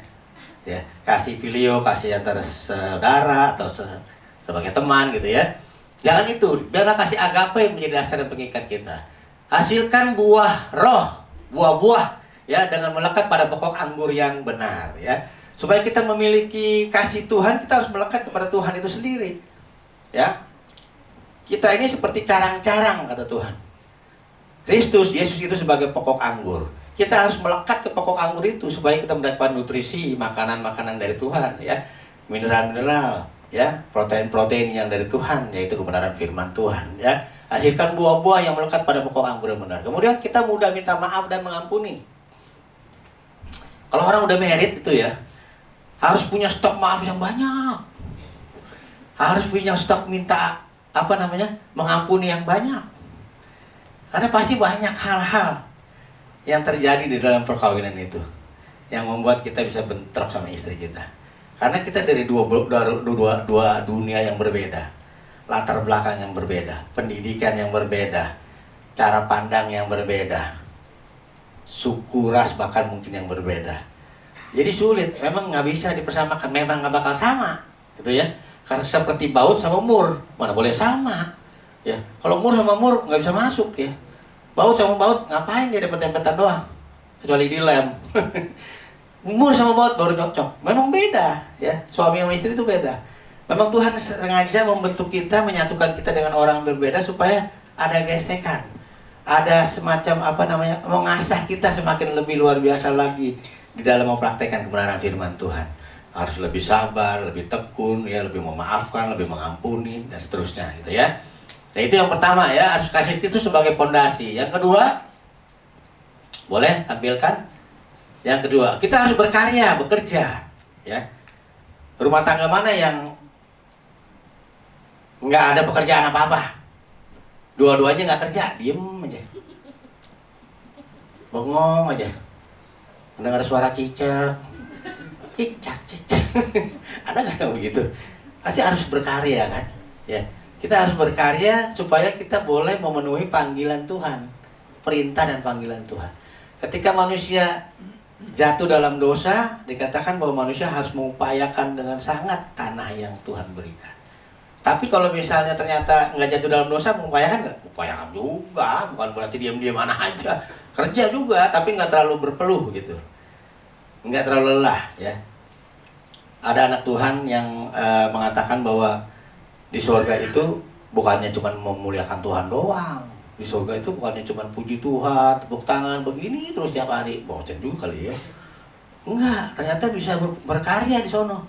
ya. Kasih filio, kasih antara saudara atau sebagai teman gitu, ya. Jangan itu, biarlah kasih agape menjadi dasar dan pengikat kita. Hasilkan buah roh, buah-buah, ya, dengan melekat pada pokok anggur yang benar, ya. Supaya kita memiliki kasih Tuhan, kita harus melekat kepada Tuhan itu sendiri, ya. Kita ini seperti carang-carang, kata Tuhan. Kristus, Yesus itu sebagai pokok anggur. Kita harus melekat ke pokok anggur itu supaya kita mendapatkan nutrisi, makanan-makanan dari Tuhan, ya. Mineral-mineral, ya, protein-protein yang dari Tuhan, yaitu kebenaran firman Tuhan, ya. Hasilkan buah-buah yang melekat pada pokok anggur yang benar. Kemudian kita mudah minta maaf dan mengampuni. Kalau orang udah merit itu, ya, harus punya stok maaf yang banyak. Harus punya stok minta mengampuni yang banyak. Karena pasti banyak hal-hal yang terjadi di dalam perkawinan itu yang membuat kita bisa bentrok sama istri kita. Karena kita dari dua dunia yang berbeda, latar belakang yang berbeda, pendidikan yang berbeda, cara pandang yang berbeda, suku ras bahkan mungkin yang berbeda. Jadi sulit, memang nggak bisa dipersamakan, memang nggak bakal sama, gitu ya. Karena seperti baut sama mur, mana boleh sama, ya. Kalau mur sama mur nggak bisa masuk, ya. Baut sama baut ngapain dia dempet-dempetan doang, kecuali dilem. Mur sama baut baru cocok, memang beda, ya. Suami sama istri itu beda. Memang Tuhan sengaja membentuk kita, menyatukan kita dengan orang yang berbeda supaya ada gesekan, ada semacam mengasah kita semakin lebih luar biasa lagi di dalam mempraktekkan kebenaran firman Tuhan. Harus lebih sabar, lebih tekun, ya, lebih memaafkan, lebih mengampuni, dan seterusnya, gitu ya. Nah, itu yang pertama, ya, harus kasih itu sebagai fondasi. Yang kedua, boleh tampilkan. Yang kedua, kita harus berkarya, bekerja, ya. Rumah tangga mana yang nggak ada pekerjaan apa-apa? Dua-duanya nggak kerja, diem aja, bengong aja. Mendengar suara cicak, cicak. Ada nggak yang begitu? Pasti harus berkarya, kan? Ya, kita harus berkarya supaya kita boleh memenuhi panggilan Tuhan, perintah dan panggilan Tuhan. Ketika manusia jatuh dalam dosa, dikatakan bahwa manusia harus mengupayakan dengan sangat tanah yang Tuhan berikan. Tapi kalau misalnya ternyata nggak jatuh dalam dosa, mengupayakan nggak? Upayakan juga, bukan berarti diam-diam mana aja. Kerja juga, tapi nggak terlalu berpeluh gitu. Nggak terlalu lelah, ya. Ada anak Tuhan yang mengatakan bahwa di surga itu bukannya cuma memuliakan Tuhan doang. Di surga itu bukannya cuma puji Tuhan, tepuk tangan, begini terus tiap hari. Bosen juga kali, ya. Enggak, ternyata bisa berkarya di sono.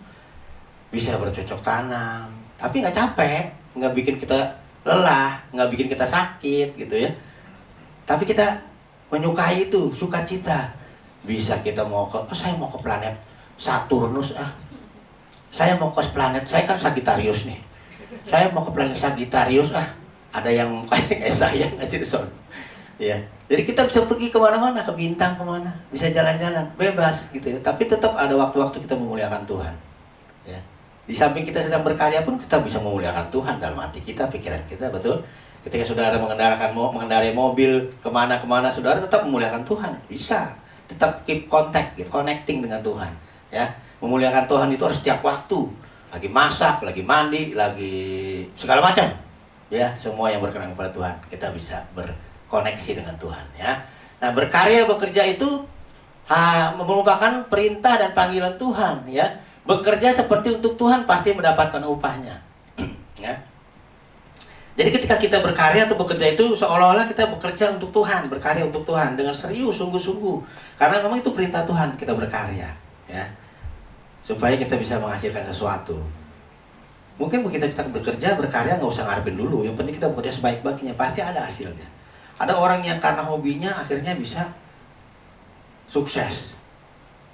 Bisa bercocok tanam, tapi nggak capek, nggak bikin kita lelah, nggak bikin kita sakit, gitu ya. Tapi kita menyukai itu, sukacita. Bisa kita saya mau ke planet Saturnus, saya mau ke planet, saya kan Sagittarius nih, saya mau ke planet Sagittarius, ada yang kayak saya ngasih son, ya. Jadi kita bisa pergi kemana-mana, ke bintang kemana, bisa jalan-jalan bebas gitu ya. Tapi tetap ada waktu-waktu kita memuliakan Tuhan, ya. Di samping kita sedang berkarya pun kita bisa memuliakan Tuhan dalam hati kita, pikiran kita, betul? Ketika saudara mengendarai mobil kemana-kemana, saudara tetap memuliakan Tuhan, bisa. Tetap keep contact, gitu, connecting dengan Tuhan. Ya, memuliakan Tuhan itu harus setiap waktu. Lagi masak, lagi mandi, lagi segala macam. Ya, semua yang berkenan kepada Tuhan, kita bisa berkoneksi dengan Tuhan. Ya, nah berkarya, bekerja itu merupakan perintah dan panggilan Tuhan. Ya, bekerja seperti untuk Tuhan pasti mendapatkan upahnya. Ya. Jadi ketika kita berkarya atau bekerja itu seolah-olah kita bekerja untuk Tuhan, berkarya untuk Tuhan dengan serius, sungguh-sungguh. Karena memang itu perintah Tuhan, kita berkarya, ya. Supaya kita bisa menghasilkan sesuatu. Mungkin begitu kita bekerja, berkarya nggak usah ngarepin dulu. Yang penting kita bekerja sebaik-baiknya, pasti ada hasilnya. Ada orang yang karena hobinya akhirnya bisa sukses.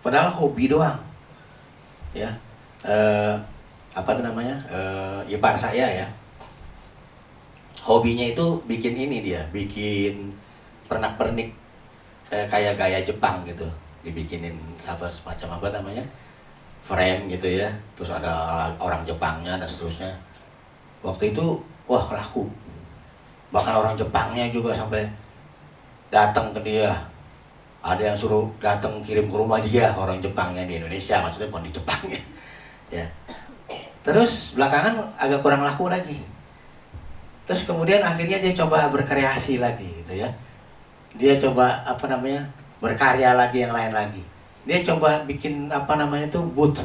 Padahal hobi doang. Ya, apa itu namanya? Ipar saya ya. Hobinya itu bikin ini dia, bikin pernak-pernik kayak gaya Jepang gitu, dibikinin semacam apa namanya, frame gitu ya. Terus ada orang Jepangnya dan seterusnya. Waktu itu wah laku. Bahkan orang Jepangnya juga sampai datang ke dia. Ada yang suruh datang kirim ke rumah dia, orang Jepangnya di Indonesia, maksudnya bukan di Jepang ya. Ya. Terus belakangan agak kurang laku lagi. Terus kemudian akhirnya dia coba berkreasi lagi gitu ya. Dia coba apa namanya, berkarya lagi yang lain lagi. Dia coba bikin apa namanya itu booth.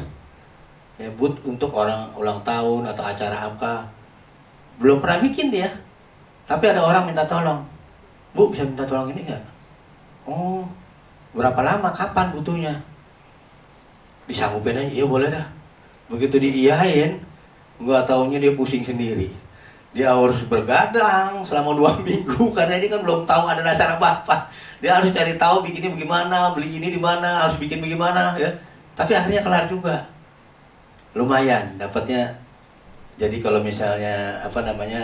Ya, booth untuk orang ulang tahun atau acara apa. Belum pernah bikin dia. Tapi ada orang minta tolong. Bu, bisa minta tolong ini enggak? Oh, berapa lama? Kapan butuhnya? Disanggupin aja, iya boleh dah. Begitu diiyain, gua taunya dia pusing sendiri. Dia harus bergadang selama 2 minggu karena ini kan belum tahu ada dasar apa-apa. Dia harus cari tahu bikinnya bagaimana, beli ini di mana, harus bikin bagaimana ya. Tapi akhirnya kelar juga. Lumayan dapatnya. Jadi kalau misalnya apa namanya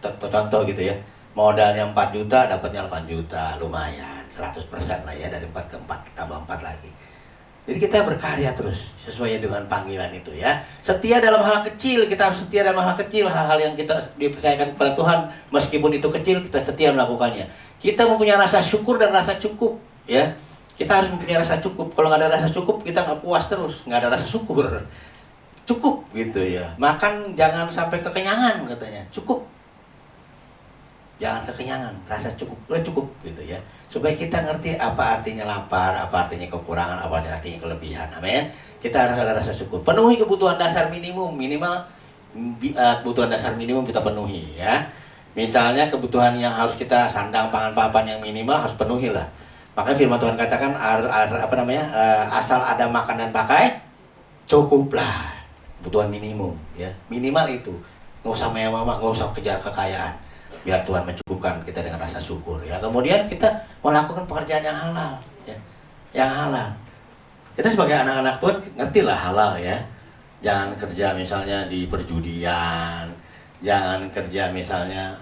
contoh gitu ya. Modalnya 4 juta, dapatnya 8 juta, lumayan. 100% lah ya, dari 4 ke 4 tambah 4 lagi. Jadi kita berkarya terus sesuai dengan panggilan itu ya. Setia dalam hal kecil, kita harus setia dalam hal kecil, hal-hal yang kita dipercayakan kepada Tuhan, meskipun itu kecil kita setia melakukannya. Kita mempunyai rasa syukur dan rasa cukup ya. Kita harus mempunyai rasa cukup. Kalau nggak ada rasa cukup kita nggak puas terus, nggak ada rasa syukur. Cukup gitu ya. Makan jangan sampai kekenyangan katanya. Cukup. Jangan kekenyangan, rasa cukup, udah cukup gitu ya. Supaya kita ngerti apa artinya lapar, apa artinya kekurangan, apa artinya kelebihan. Amin. Kita harus ada rasa syukur. Penuhi kebutuhan dasar minimum, minimal kebutuhan dasar minimum kita penuhi ya. Misalnya kebutuhan yang harus kita sandang, pangan, papan yang minimal harus penuhi lah. Makanya firman Tuhan katakan apa namanya? Asal ada makan dan pakai, cukuplah. Kebutuhan minimum ya. Minimal itu. Nggak usah mewah, nggak usah kejar kekayaan. Biar Tuhan mencukupkan kita dengan rasa syukur ya. Kemudian kita melakukan pekerjaan yang halal ya. Yang halal. Kita sebagai anak-anak Tuhan ngertilah halal ya. Jangan kerja misalnya di perjudian, jangan kerja misalnya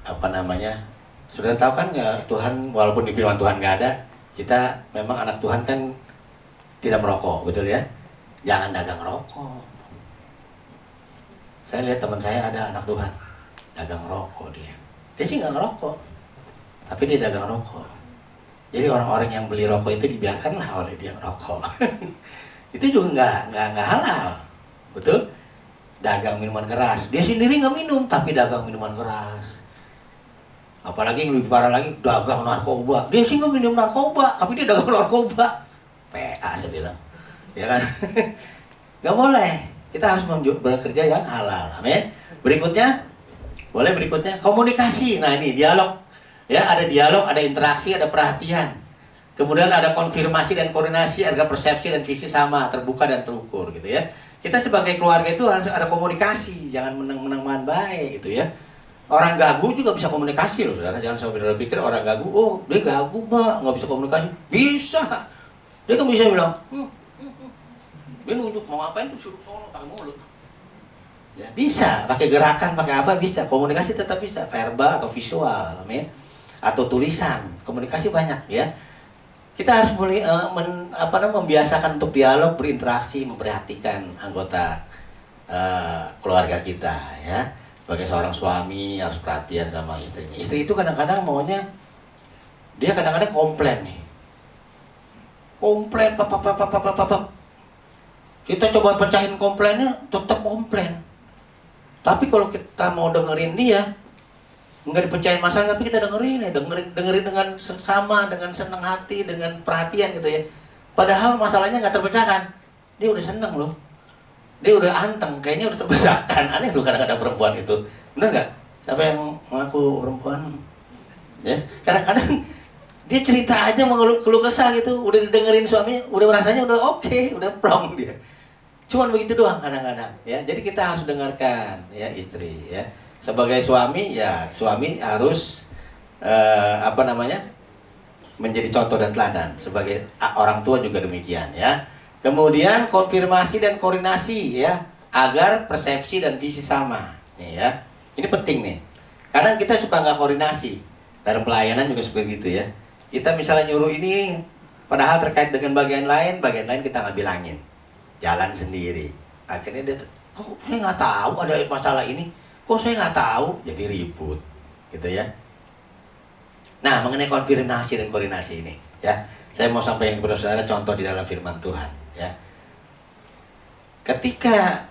apa namanya. Sudah tahu kan ya, Tuhan walaupun di firman Tuhan nggak ada, kita memang anak Tuhan kan tidak merokok, betul ya? Jangan dagang rokok. Saya lihat teman saya ada anak Tuhan dagang rokok dia. Dia sih nggak ngerokok, tapi dia dagang rokok. Jadi orang-orang yang beli rokok itu dibiarkanlah oleh dia ngerokok. Itu juga nggak halal, betul? Dagang minuman keras. Dia sendiri nggak minum, tapi dagang minuman keras. Apalagi yang lebih parah lagi, dagang narkoba. Dia sih nggak minum narkoba, tapi dia dagang narkoba. PA saya bilang, ya kan? Nggak boleh. Kita harus bekerja yang halal. Amin. Berikutnya. Boleh berikutnya, komunikasi. Nah ini dialog. Ya, ada dialog, ada interaksi, ada perhatian. Kemudian ada konfirmasi dan koordinasi agar persepsi dan visi sama, terbuka dan terukur gitu ya. Kita sebagai keluarga itu harus ada komunikasi, jangan menang-menang baik gitu ya. Orang gagu juga bisa komunikasi loh saudara. Jangan sampai pikir orang gagu, oh dia gagu mbak, nggak bisa komunikasi. Bisa. Dia kan bisa bilang, dia nunjuk mau ngapain tuh suruh sono pakai mulut. Ya, bisa, pakai gerakan, pakai apa bisa. Komunikasi tetap bisa, verbal atau visual, amin. Atau tulisan, komunikasi banyak ya. kita harus mulai membiasakan untuk dialog, berinteraksi, memperhatikan anggota keluarga kita ya. Sebagai seorang suami harus perhatian sama istrinya. Istri itu kadang-kadang maunya, dia kadang-kadang komplain nih. Komplain, papa. Kita coba pecahin komplainnya, tetap komplain. Tapi kalau kita mau dengerin dia, nggak dipecahin masalah, tapi kita dengerin dengan seksama, dengan senang hati, dengan perhatian gitu ya. Padahal masalahnya nggak terpecahkan, dia udah seneng loh, dia udah anteng, kayaknya udah terpecahkan. Aneh loh kadang-kadang perempuan itu, bener nggak? Siapa yang mengaku perempuan? Ya, kadang-kadang dia cerita aja keluh kesah gitu, udah didengerin suaminya, udah rasanya udah oke, udah plong dia. Cuman begitu doang kadang-kadang ya. Jadi kita harus dengarkan ya istri ya. Sebagai suami ya, suami harus menjadi contoh dan teladan. Sebagai orang tua juga demikian ya. Kemudian konfirmasi dan koordinasi ya, agar persepsi dan visi sama. Nih ya. Ini penting nih. Kadang kita suka nggak koordinasi. Dalam pelayanan juga seperti gitu ya. Kita misalnya nyuruh ini, padahal terkait dengan bagian lain kita nggak bilangin. Jalan sendiri. Akhirnya dia, kok saya nggak tahu ada masalah ini, kok saya nggak tahu, jadi ribut, gitu ya. Nah, mengenai konfirmasi dan koordinasi ini, ya, saya mau sampaikan kepada saudara contoh di dalam firman Tuhan, ya. Ketika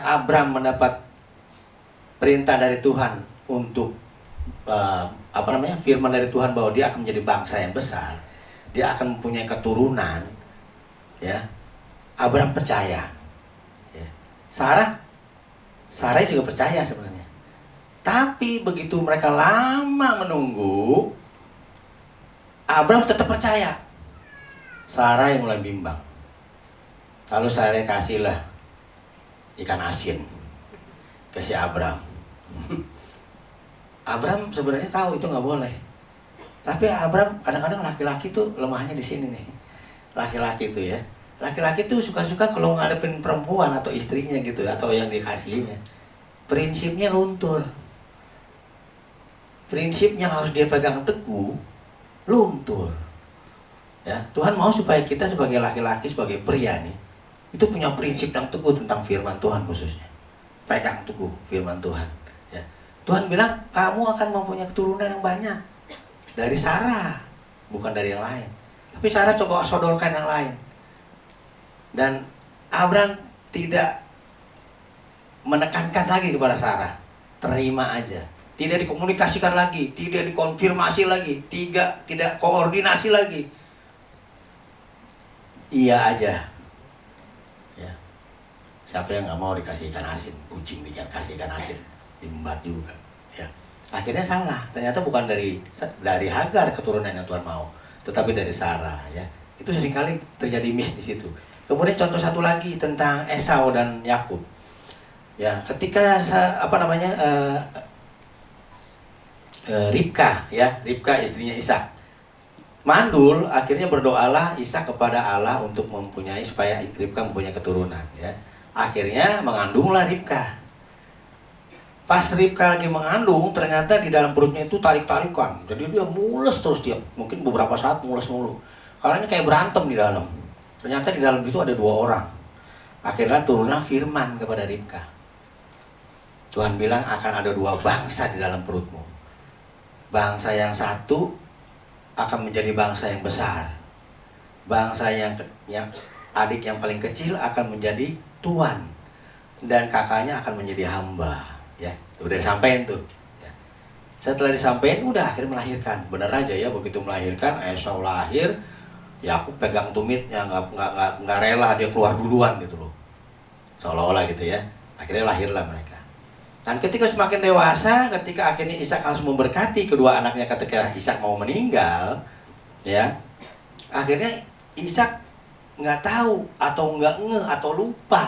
Abram mendapat perintah dari Tuhan untuk firman dari Tuhan bahwa dia akan menjadi bangsa yang besar, dia akan mempunyai keturunan, ya. Abram percaya, ya. Sarah juga percaya sebenarnya. Tapi begitu mereka lama menunggu, Abram tetap percaya. Sarah yang mulai bimbang. Lalu Sarah kasihlah ikan asin ke si Abram. Abram sebenarnya tahu itu nggak boleh. Tapi Abram kadang-kadang laki-laki tuh lemahnya di sini nih. Laki-laki tuh ya. Laki-laki tuh suka-suka kalau ngadepin perempuan atau istrinya gitu, atau yang dikasihnya, prinsipnya luntur. Prinsipnya harus dia pegang teguh, luntur. Ya, Tuhan mau supaya kita sebagai laki-laki, sebagai pria nih, itu punya prinsip yang teguh tentang firman Tuhan khususnya. Pegang teguh firman Tuhan. Ya. Tuhan bilang, kamu akan mempunyai keturunan yang banyak. Dari Sarah, bukan dari yang lain. Tapi Sarah coba sodorkan yang lain. Dan Abram tidak menekankan lagi kepada Sarah, terima aja, tidak dikomunikasikan lagi, tidak dikonfirmasi lagi, tidak koordinasi lagi, iya aja. Ya. Siapa yang nggak mau dikasih ikan asin, kucing dikasih ikan asin, diembat juga. Ya. Akhirnya salah, ternyata bukan dari Hagar keturunan yang Tuhan mau, tetapi dari Sarah. Ya. Itu seringkali terjadi miss di situ. Kemudian contoh satu lagi tentang Esau dan Yakub. Ya, ketika Ribka istrinya Ishak mandul, akhirnya berdoalah Ishak kepada Allah untuk supaya Ribka mempunyai keturunan. Ya, akhirnya mengandunglah Ribka. Pas Ribka lagi mengandung, ternyata di dalam perutnya itu tarik-tarikan. Jadi dia mules terus, dia mungkin beberapa saat mules mulu. Karena ini kayak berantem di dalam. Ternyata di dalam itu ada 2 orang. Akhirnya turunlah firman kepada Ribka. Tuhan bilang akan ada 2 bangsa di dalam perutmu. Bangsa yang satu akan menjadi bangsa yang besar. Bangsa yang adik yang paling kecil akan menjadi tuan. Dan kakaknya akan menjadi hamba. Ya, udah disampaikan tuh. Ya. Setelah disampaikan, udah akhirnya melahirkan. Benar aja ya, begitu melahirkan, Esau lahir. Yakub pegang tumitnya, nggak rela, dia keluar duluan gitu loh, seolah-olah gitu ya. Akhirnya lahirlah mereka. Dan ketika semakin dewasa, ketika akhirnya Ishak harus memberkati kedua anaknya ketika Ishak mau meninggal, ya, akhirnya Ishak nggak tahu atau nggak ngeh atau lupa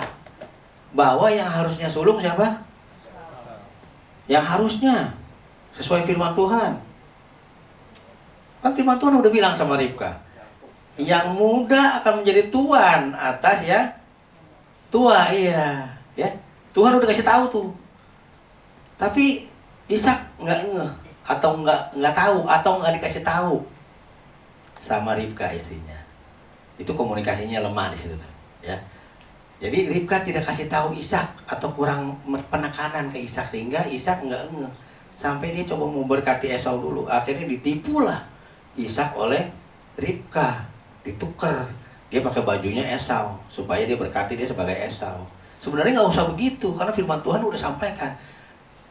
bahwa yang harusnya sulung siapa? Yang harusnya sesuai firman Tuhan. Kan firman Tuhan udah bilang sama Ribka, yang muda akan menjadi tuan atas ya tua, iya ya. Tuhan udah kasih tahu tuh. Tapi Ishak nggak ngeh atau nggak tahu atau nggak dikasih tahu. sama Ribka istrinya. Itu komunikasinya lemah di situ, ya. Jadi Ribka tidak kasih tahu Ishak atau kurang penekanan ke Ishak sehingga Ishak nggak ngeh. Sampai dia coba memberkati Esau dulu, akhirnya ditipulah Ishak oleh Ribka, ditukar. Dia pakai bajunya Esau supaya dia berkati dia sebagai Esau. Sebenarnya nggak usah begitu karena firman Tuhan udah sampaikan.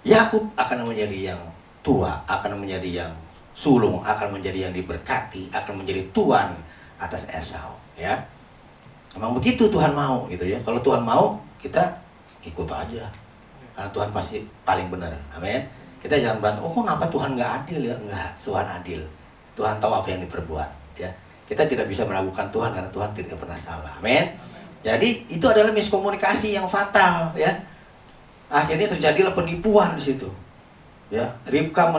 Yakub akan menjadi yang tua, akan menjadi yang sulung, akan menjadi yang diberkati, akan menjadi tuan atas Esau, ya. Emang begitu Tuhan mau gitu ya. Kalau Tuhan mau, kita ikut aja. Karena Tuhan pasti paling benar. Amin. Kita jangan berantem, oh kenapa Tuhan nggak adil ya? Enggak, Tuhan adil. Tuhan tahu apa yang diperbuat, ya. Kita tidak bisa meragukan Tuhan karena Tuhan tidak pernah salah. Amin. Jadi itu adalah miskomunikasi yang fatal, ya. Akhirnya terjadilah penipuan di situ. Ya, Ribka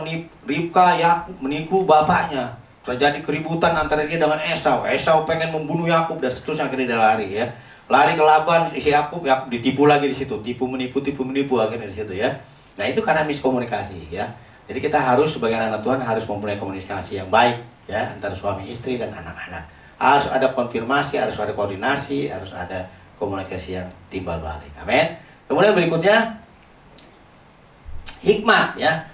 Yakub menipu bapaknya. Terjadi keributan antara dia dengan Esau. Esau pengen membunuh Yakub dan seterusnya, akhirnya dia lari, ya. Lari ke Laban, isi Yakub ditipu lagi di situ. Tipu menipu akhirnya di situ, ya. Nah, itu karena miskomunikasi, ya. Jadi kita harus sebagai anak Tuhan harus mempunyai komunikasi yang baik, ya, antara suami istri dan anak-anak. Harus ada konfirmasi, harus ada koordinasi, harus ada komunikasi yang timbal balik. Amin. Kemudian berikutnya hikmat, ya.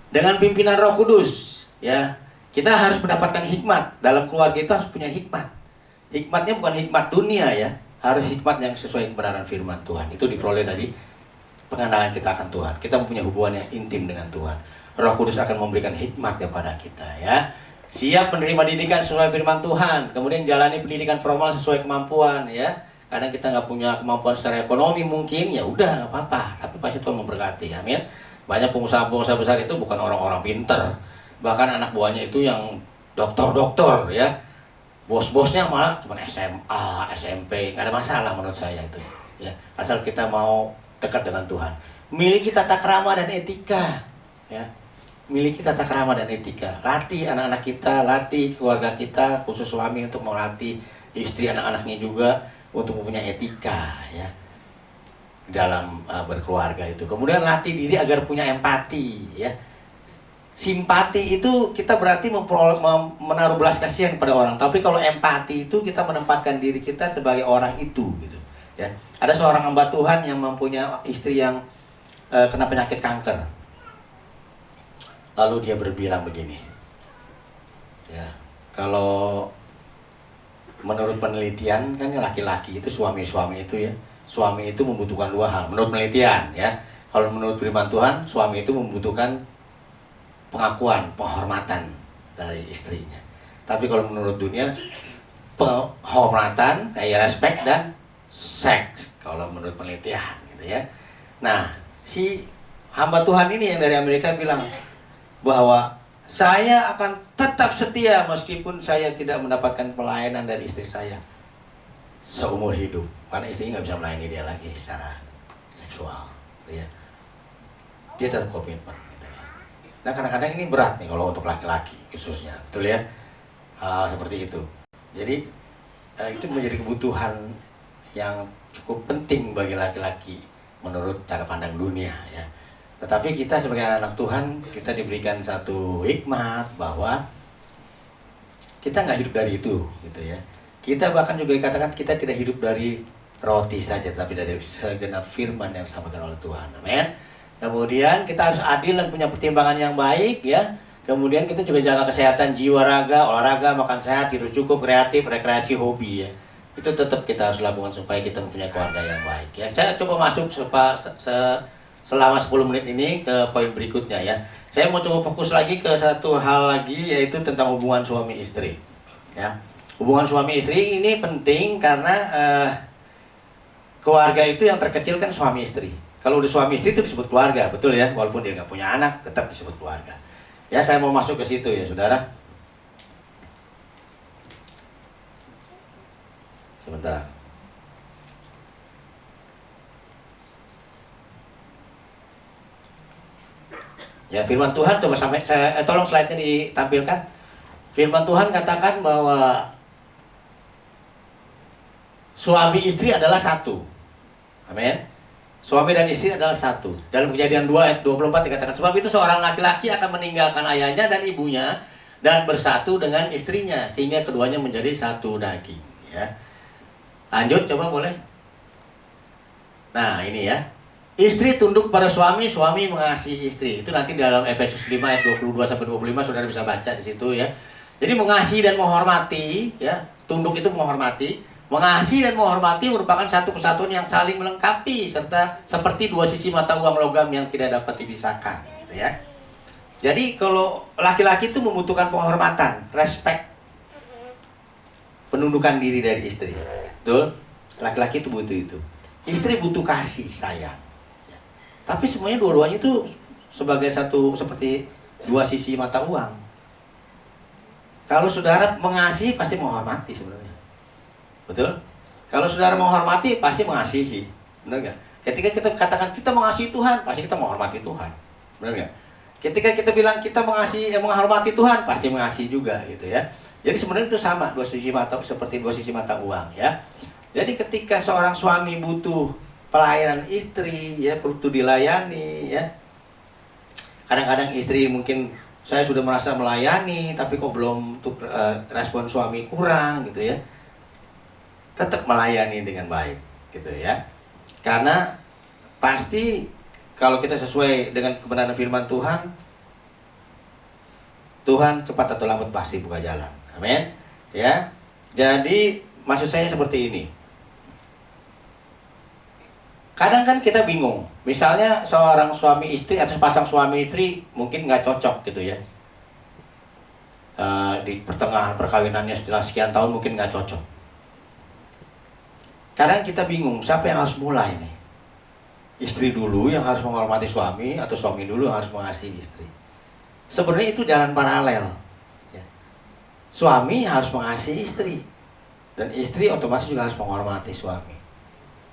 Dengan pimpinan Roh Kudus, ya. Kita harus mendapatkan hikmat. Dalam keluarga kita harus punya hikmat. Hikmatnya bukan hikmat dunia, ya. Harus hikmat yang sesuai kebenaran firman Tuhan. Itu diperoleh dari pengenalan kita akan Tuhan. Kita mempunyai hubungan yang intim dengan Tuhan. Roh Kudus akan memberikan hikmat kepada kita, ya. Siap menerima didikan sesuai firman Tuhan. Kemudian jalani pendidikan formal sesuai kemampuan, ya. Kadang kita nggak punya kemampuan secara ekonomi mungkin, ya udah nggak apa-apa. Tapi pasti Tuhan memberkati, amin. Banyak pengusaha-pengusaha besar itu bukan orang-orang pinter. Bahkan anak buahnya itu yang doktor-doktor, ya. Bos-bosnya malah cuma SMA, SMP, nggak ada masalah menurut saya itu, ya. Asal kita mau dekat dengan Tuhan. Miliki tata krama dan etika, ya. Miliki tata krama dan etika. Latih anak-anak kita, latih keluarga kita, khusus suami untuk melatih istri anak-anaknya juga untuk mempunyai etika, ya, dalam berkeluarga itu. Kemudian latih diri agar punya empati, ya. Simpati itu kita berarti menaruh belas kasihan pada orang. Tapi kalau empati itu kita menempatkan diri kita sebagai orang itu, gitu, ya. Ada seorang hamba Tuhan yang mempunyai istri yang kena penyakit kanker. Lalu dia berbilang begini, ya, kalau menurut penelitian kan laki-laki itu suami-suami itu, ya, suami itu membutuhkan dua hal menurut penelitian, ya. Kalau menurut firman Tuhan, suami itu membutuhkan pengakuan, penghormatan dari istrinya. Tapi kalau menurut dunia, penghormatan kayak respect dan seks kalau menurut penelitian, gitu, ya. Nah, si hamba Tuhan ini yang dari Amerika bilang bahwa saya akan tetap setia meskipun saya tidak mendapatkan pelayanan dari istri saya seumur hidup, karena istrinya nggak bisa melayani dia lagi secara seksual, gitu, ya. Dia tetap komitmen, gitu, ya. Nah, kadang-kadang ini berat nih kalau untuk laki-laki khususnya, betul, ya, hal seperti itu. Jadi itu menjadi kebutuhan yang cukup penting bagi laki-laki menurut cara pandang dunia, ya. Tetapi kita sebagai anak Tuhan, kita diberikan satu hikmat bahwa kita nggak hidup dari itu, gitu, ya. Kita bahkan juga dikatakan kita tidak hidup dari roti saja, tapi dari segenap firman yang disampaikan oleh Tuhan. Amin. Kemudian kita harus adil dan punya pertimbangan yang baik, ya. Kemudian kita juga jaga kesehatan jiwa, raga, olahraga, makan sehat, tidur cukup, kreatif, rekreasi, hobi, ya. Itu tetap kita harus lakukan supaya kita mempunyai keluarga yang baik, ya. Saya coba masuk selama 10 menit ini ke poin berikutnya, ya. Saya mau coba fokus lagi ke satu hal lagi, yaitu tentang hubungan suami istri, ya. Hubungan suami istri ini penting karena keluarga itu yang terkecil kan suami istri. Kalau udah suami istri itu disebut keluarga, betul, ya. Walaupun dia nggak punya anak, tetap disebut keluarga. Ya, saya mau masuk ke situ, ya, saudara. Sebentar. Ya, firman Tuhan coba tolong slide-nya ditampilkan. Firman Tuhan katakan bahwa suami istri adalah satu. Amin. Suami dan istri adalah satu. Dalam Kejadian 2 ayat 24 dikatakan, sebab itu seorang laki-laki akan meninggalkan ayahnya dan ibunya dan bersatu dengan istrinya sehingga keduanya menjadi satu daging, ya. Lanjut coba boleh. Nah, ini ya. Istri tunduk pada suami, suami mengasihi istri. Itu nanti dalam Efesus 5 ayat 22 sampai 25 Saudara bisa baca di situ ya. Jadi mengasihi dan menghormati, ya. Tunduk itu menghormati. Mengasihi dan menghormati merupakan satu kesatuan yang saling melengkapi serta seperti dua sisi mata uang logam yang tidak dapat dipisahkan, gitu ya. Jadi kalau laki-laki itu membutuhkan penghormatan, respect, penundukan diri dari istri. Betul? Laki-laki itu butuh itu. Istri butuh kasih, sayang. Tapi semuanya dua-duanya itu sebagai satu seperti dua sisi mata uang. Kalau saudara mengasihi pasti menghormati sebenarnya. Betul? Kalau saudara menghormati pasti mengasihi. Benar nggak? Ketika kita katakan kita mengasihi Tuhan, pasti kita menghormati Tuhan. Benar nggak? Ketika kita bilang kita mengasihi, menghormati Tuhan, pasti mengasihi juga, gitu ya. Jadi sebenarnya itu sama, dua sisi mata, seperti dua sisi mata uang, ya. Jadi ketika seorang suami butuh pelayanan istri, ya, butuh dilayani, ya. Kadang-kadang istri mungkin saya sudah merasa melayani, tapi kok belum respon suami kurang, gitu ya. Tetap melayani dengan baik, gitu ya. Karena pasti kalau kita sesuai dengan kebenaran firman Tuhan, Tuhan cepat atau lambat pasti buka jalan. Amin. Ya. Jadi maksud saya seperti ini. Kadang kan kita bingung. Misalnya seorang suami istri atau pasang suami istri mungkin nggak cocok gitu ya. Di pertengahan perkawinannya setelah sekian tahun mungkin nggak cocok. Kadang kita bingung siapa yang harus mulai nih. Istri dulu yang harus menghormati suami atau suami dulu yang harus mengasihi istri. Sebenarnya itu jalan paralel. Ya. Suami harus mengasihi istri dan istri otomatis juga harus menghormati suami.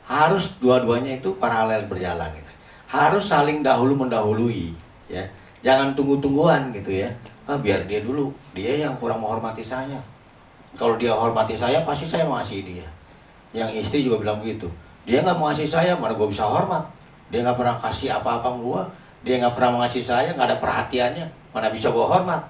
Harus dua-duanya itu paralel berjalan gitu. Harus saling dahulu mendahului, ya. Jangan tunggu-tungguan gitu ya. Biar dia dulu, dia yang kurang menghormati saya. Kalau dia hormati saya, pasti saya mengasihi dia. Yang istri juga bilang begitu. Dia nggak mengasihi saya, mana gue bisa hormat. Dia nggak pernah kasih apa-apa gue. Dia nggak pernah mengasihi saya, nggak ada perhatiannya. Mana bisa gue hormat.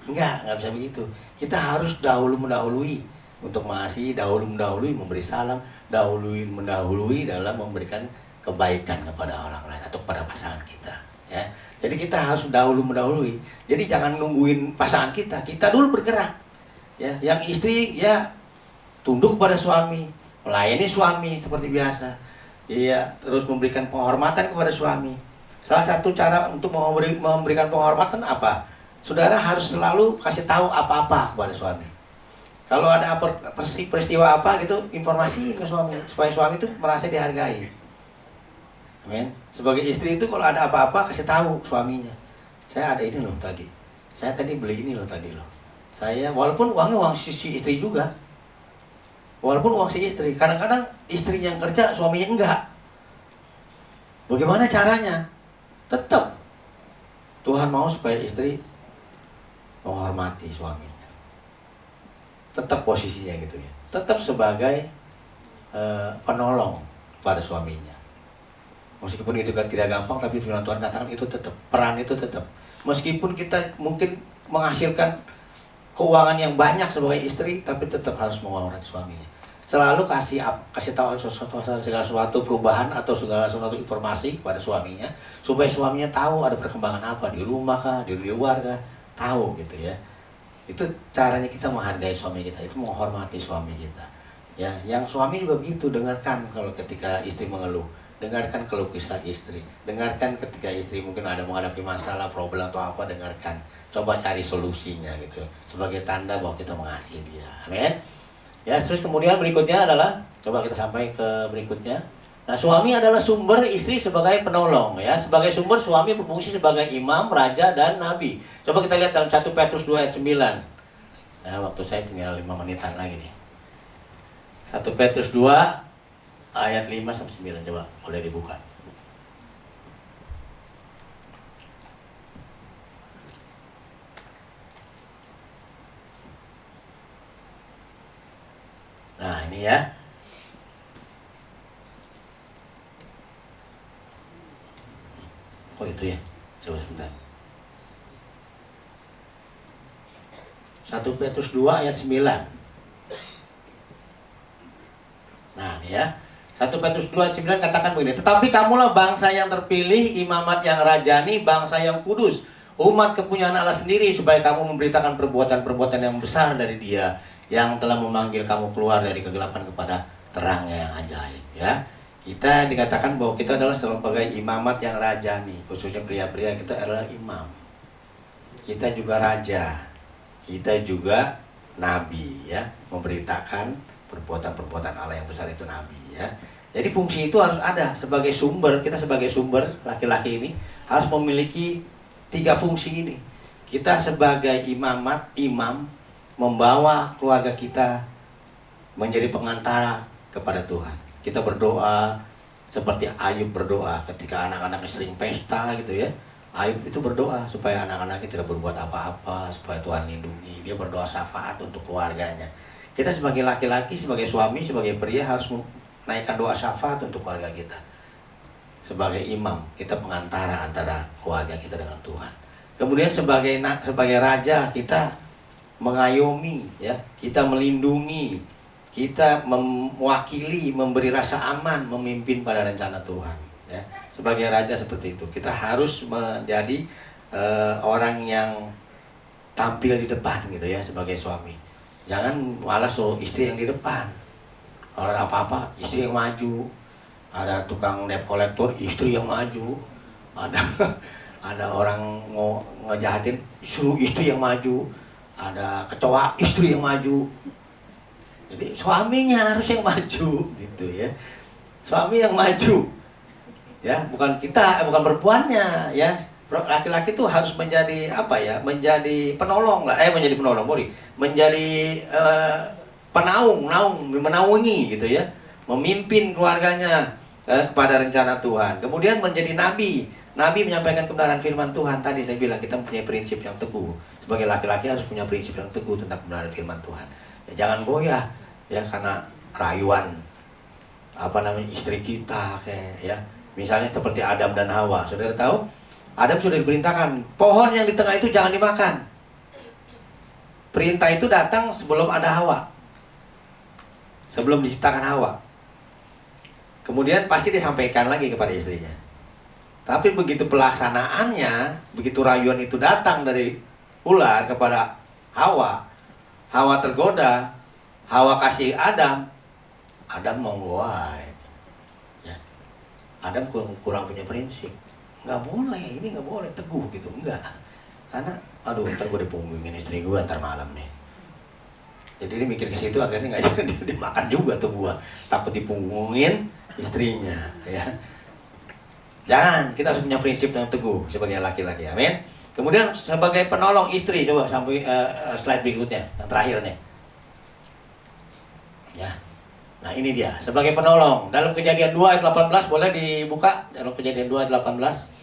Nggak bisa begitu. Kita harus dahulu mendahului. Untuk mengasihi, dahulu mendahului, memberi salam. Mendahului dalam memberikan kebaikan kepada orang lain. Atau kepada pasangan kita, ya. Jadi kita harus dahulu mendahului. Jadi jangan nungguin pasangan kita. Kita dulu bergerak, ya. Yang istri, ya, tunduk pada suami, melayani suami seperti biasa, iya, terus memberikan penghormatan kepada suami. Salah satu cara untuk memberikan penghormatan apa? Saudara harus selalu kasih tahu apa-apa kepada suami. Kalau ada peristiwa apa gitu, informasi ke suami supaya suami itu merasa dihargai. Amin. Sebagai istri itu kalau ada apa-apa kasih tahu suaminya. Saya ada ini loh tadi. Saya tadi beli ini loh tadi loh. Saya walaupun uangnya uang si istri juga. Walaupun uang si istri, kadang-kadang istrinya yang kerja, suaminya enggak. Bagaimana caranya? Tetap Tuhan mau supaya istri menghormati suaminya. Tetap posisinya gitu ya. Tetap sebagai penolong pada suaminya. Meskipun itu tidak gampang, tapi firman Tuhan katakan itu tetap, peran itu tetap. Meskipun kita mungkin menghasilkan keuangan yang banyak sebagai istri, tapi tetap harus menghormati suaminya. Selalu kasih tahu segala sesuatu perubahan atau segala sesuatu informasi kepada suaminya, supaya suaminya tahu ada perkembangan apa di rumah kah, di luar kah, tahu gitu ya. Itu caranya kita menghargai suami kita, itu menghormati suami kita. Ya, yang suami juga begitu, dengarkan kalau ketika istri mengeluh, dengarkan keluh kesah istri, dengarkan ketika istri mungkin ada menghadapi masalah, problem atau apa, dengarkan. Coba cari solusinya gitu, sebagai tanda bahwa kita mengasihi dia. Amin. Ya, terus kemudian berikutnya adalah, coba kita sampai ke berikutnya. Nah, suami adalah sumber, istri sebagai penolong, ya. Sebagai sumber, suami berfungsi sebagai imam, raja, dan nabi. Coba kita lihat dalam 1 Petrus 2 ayat 9. Nah, waktu saya tinggal 5 menitan lagi nih. 1 Petrus 2 ayat 5 sampai 9, coba boleh dibuka. Nah, ini ya. Oh, itu ya. Coba sebentar. 1 Petrus 2 ayat 9. Nah ini ya, 1 Petrus 2 ayat 9 katakan begini, tetapi kamulah bangsa yang terpilih, imamat yang rajani, bangsa yang kudus, umat kepunyaan Allah sendiri, supaya kamu memberitakan perbuatan-perbuatan yang besar dari Dia yang telah memanggil kamu keluar dari kegelapan kepada terangnya yang ajaib. Ya, kita dikatakan bahwa kita adalah sebagai imamat yang rajani, khususnya pria-pria kita adalah imam. Kita juga raja, kita juga nabi, ya, memberitakan perbuatan-perbuatan Allah yang besar itu nabi, ya. Jadi fungsi itu harus ada sebagai sumber, kita sebagai sumber laki-laki ini harus memiliki 3 fungsi ini. Kita sebagai imam membawa keluarga kita menjadi pengantara kepada Tuhan. Kita berdoa seperti Ayub berdoa ketika anak-anaknya sering pesta gitu ya. Ayub itu berdoa supaya anak-anaknya tidak berbuat apa-apa, supaya Tuhan lindungi. Dia berdoa syafaat untuk keluarganya. Kita sebagai laki-laki, sebagai suami, sebagai pria harus menaikkan doa syafaat untuk keluarga kita. Sebagai imam, kita pengantara antara keluarga kita dengan Tuhan. Kemudian sebagai raja, kita mengayomi, ya, kita melindungi, kita mewakili, memberi rasa aman, memimpin pada rencana Tuhan. Ya, sebagai raja seperti itu, kita harus menjadi orang yang tampil di depan gitu ya sebagai suami. Jangan malah suruh istri yang di depan. Kalau ada apa-apa, istri yang maju. Ada tukang debt collector, istri yang maju. Ada orang ngejahatin, suruh istri yang maju. Ada kecoa, istri yang maju. Jadi suaminya harus yang maju gitu ya. Suami yang maju. Ya, bukan kita, bukan perempuannya ya. Laki-laki itu harus menjadi apa ya? Menjadi penolong lah, menjadi penolong, menjadi menaungi gitu ya. Memimpin keluarganya kepada rencana Tuhan. Kemudian menjadi nabi. Nabi menyampaikan kebenaran firman Tuhan. Tadi saya bilang kita mempunyai prinsip yang teguh. Sebagai laki-laki harus punya prinsip yang teguh tentang kebenaran firman Tuhan. Ya, jangan goyah ya karena rayuan istri kita kayak ya. Misalnya seperti Adam dan Hawa. Saudara tahu? Adam sudah diperintahkan, pohon yang di tengah itu jangan dimakan. Perintah itu datang sebelum ada Hawa. Sebelum diciptakan Hawa. Kemudian pasti disampaikan lagi kepada istrinya. Tapi begitu pelaksanaannya, begitu rayuan itu datang dari ular kepada Hawa, Hawa tergoda, Hawa kasih Adam mau ngeluai. Ya. Adam kurang punya prinsip. Nggak boleh, ini nggak boleh, teguh gitu, enggak. Karena, aduh, ntar gue dipunggungin istri gue ntar malam nih. Jadi dia mikir ke situ, akhirnya nggak jadi dimakan juga tuh buah. Takut dipunggungin istrinya, ya. Jangan, kita harus punya prinsip yang teguh sebagai laki-laki, amin. Kemudian sebagai penolong istri, coba sampai slide berikutnya, yang terakhir nih. Ya. Nah ini dia, sebagai penolong. Dalam Kejadian 2 ayat 18, boleh dibuka? Dalam Kejadian 2 ayat 18.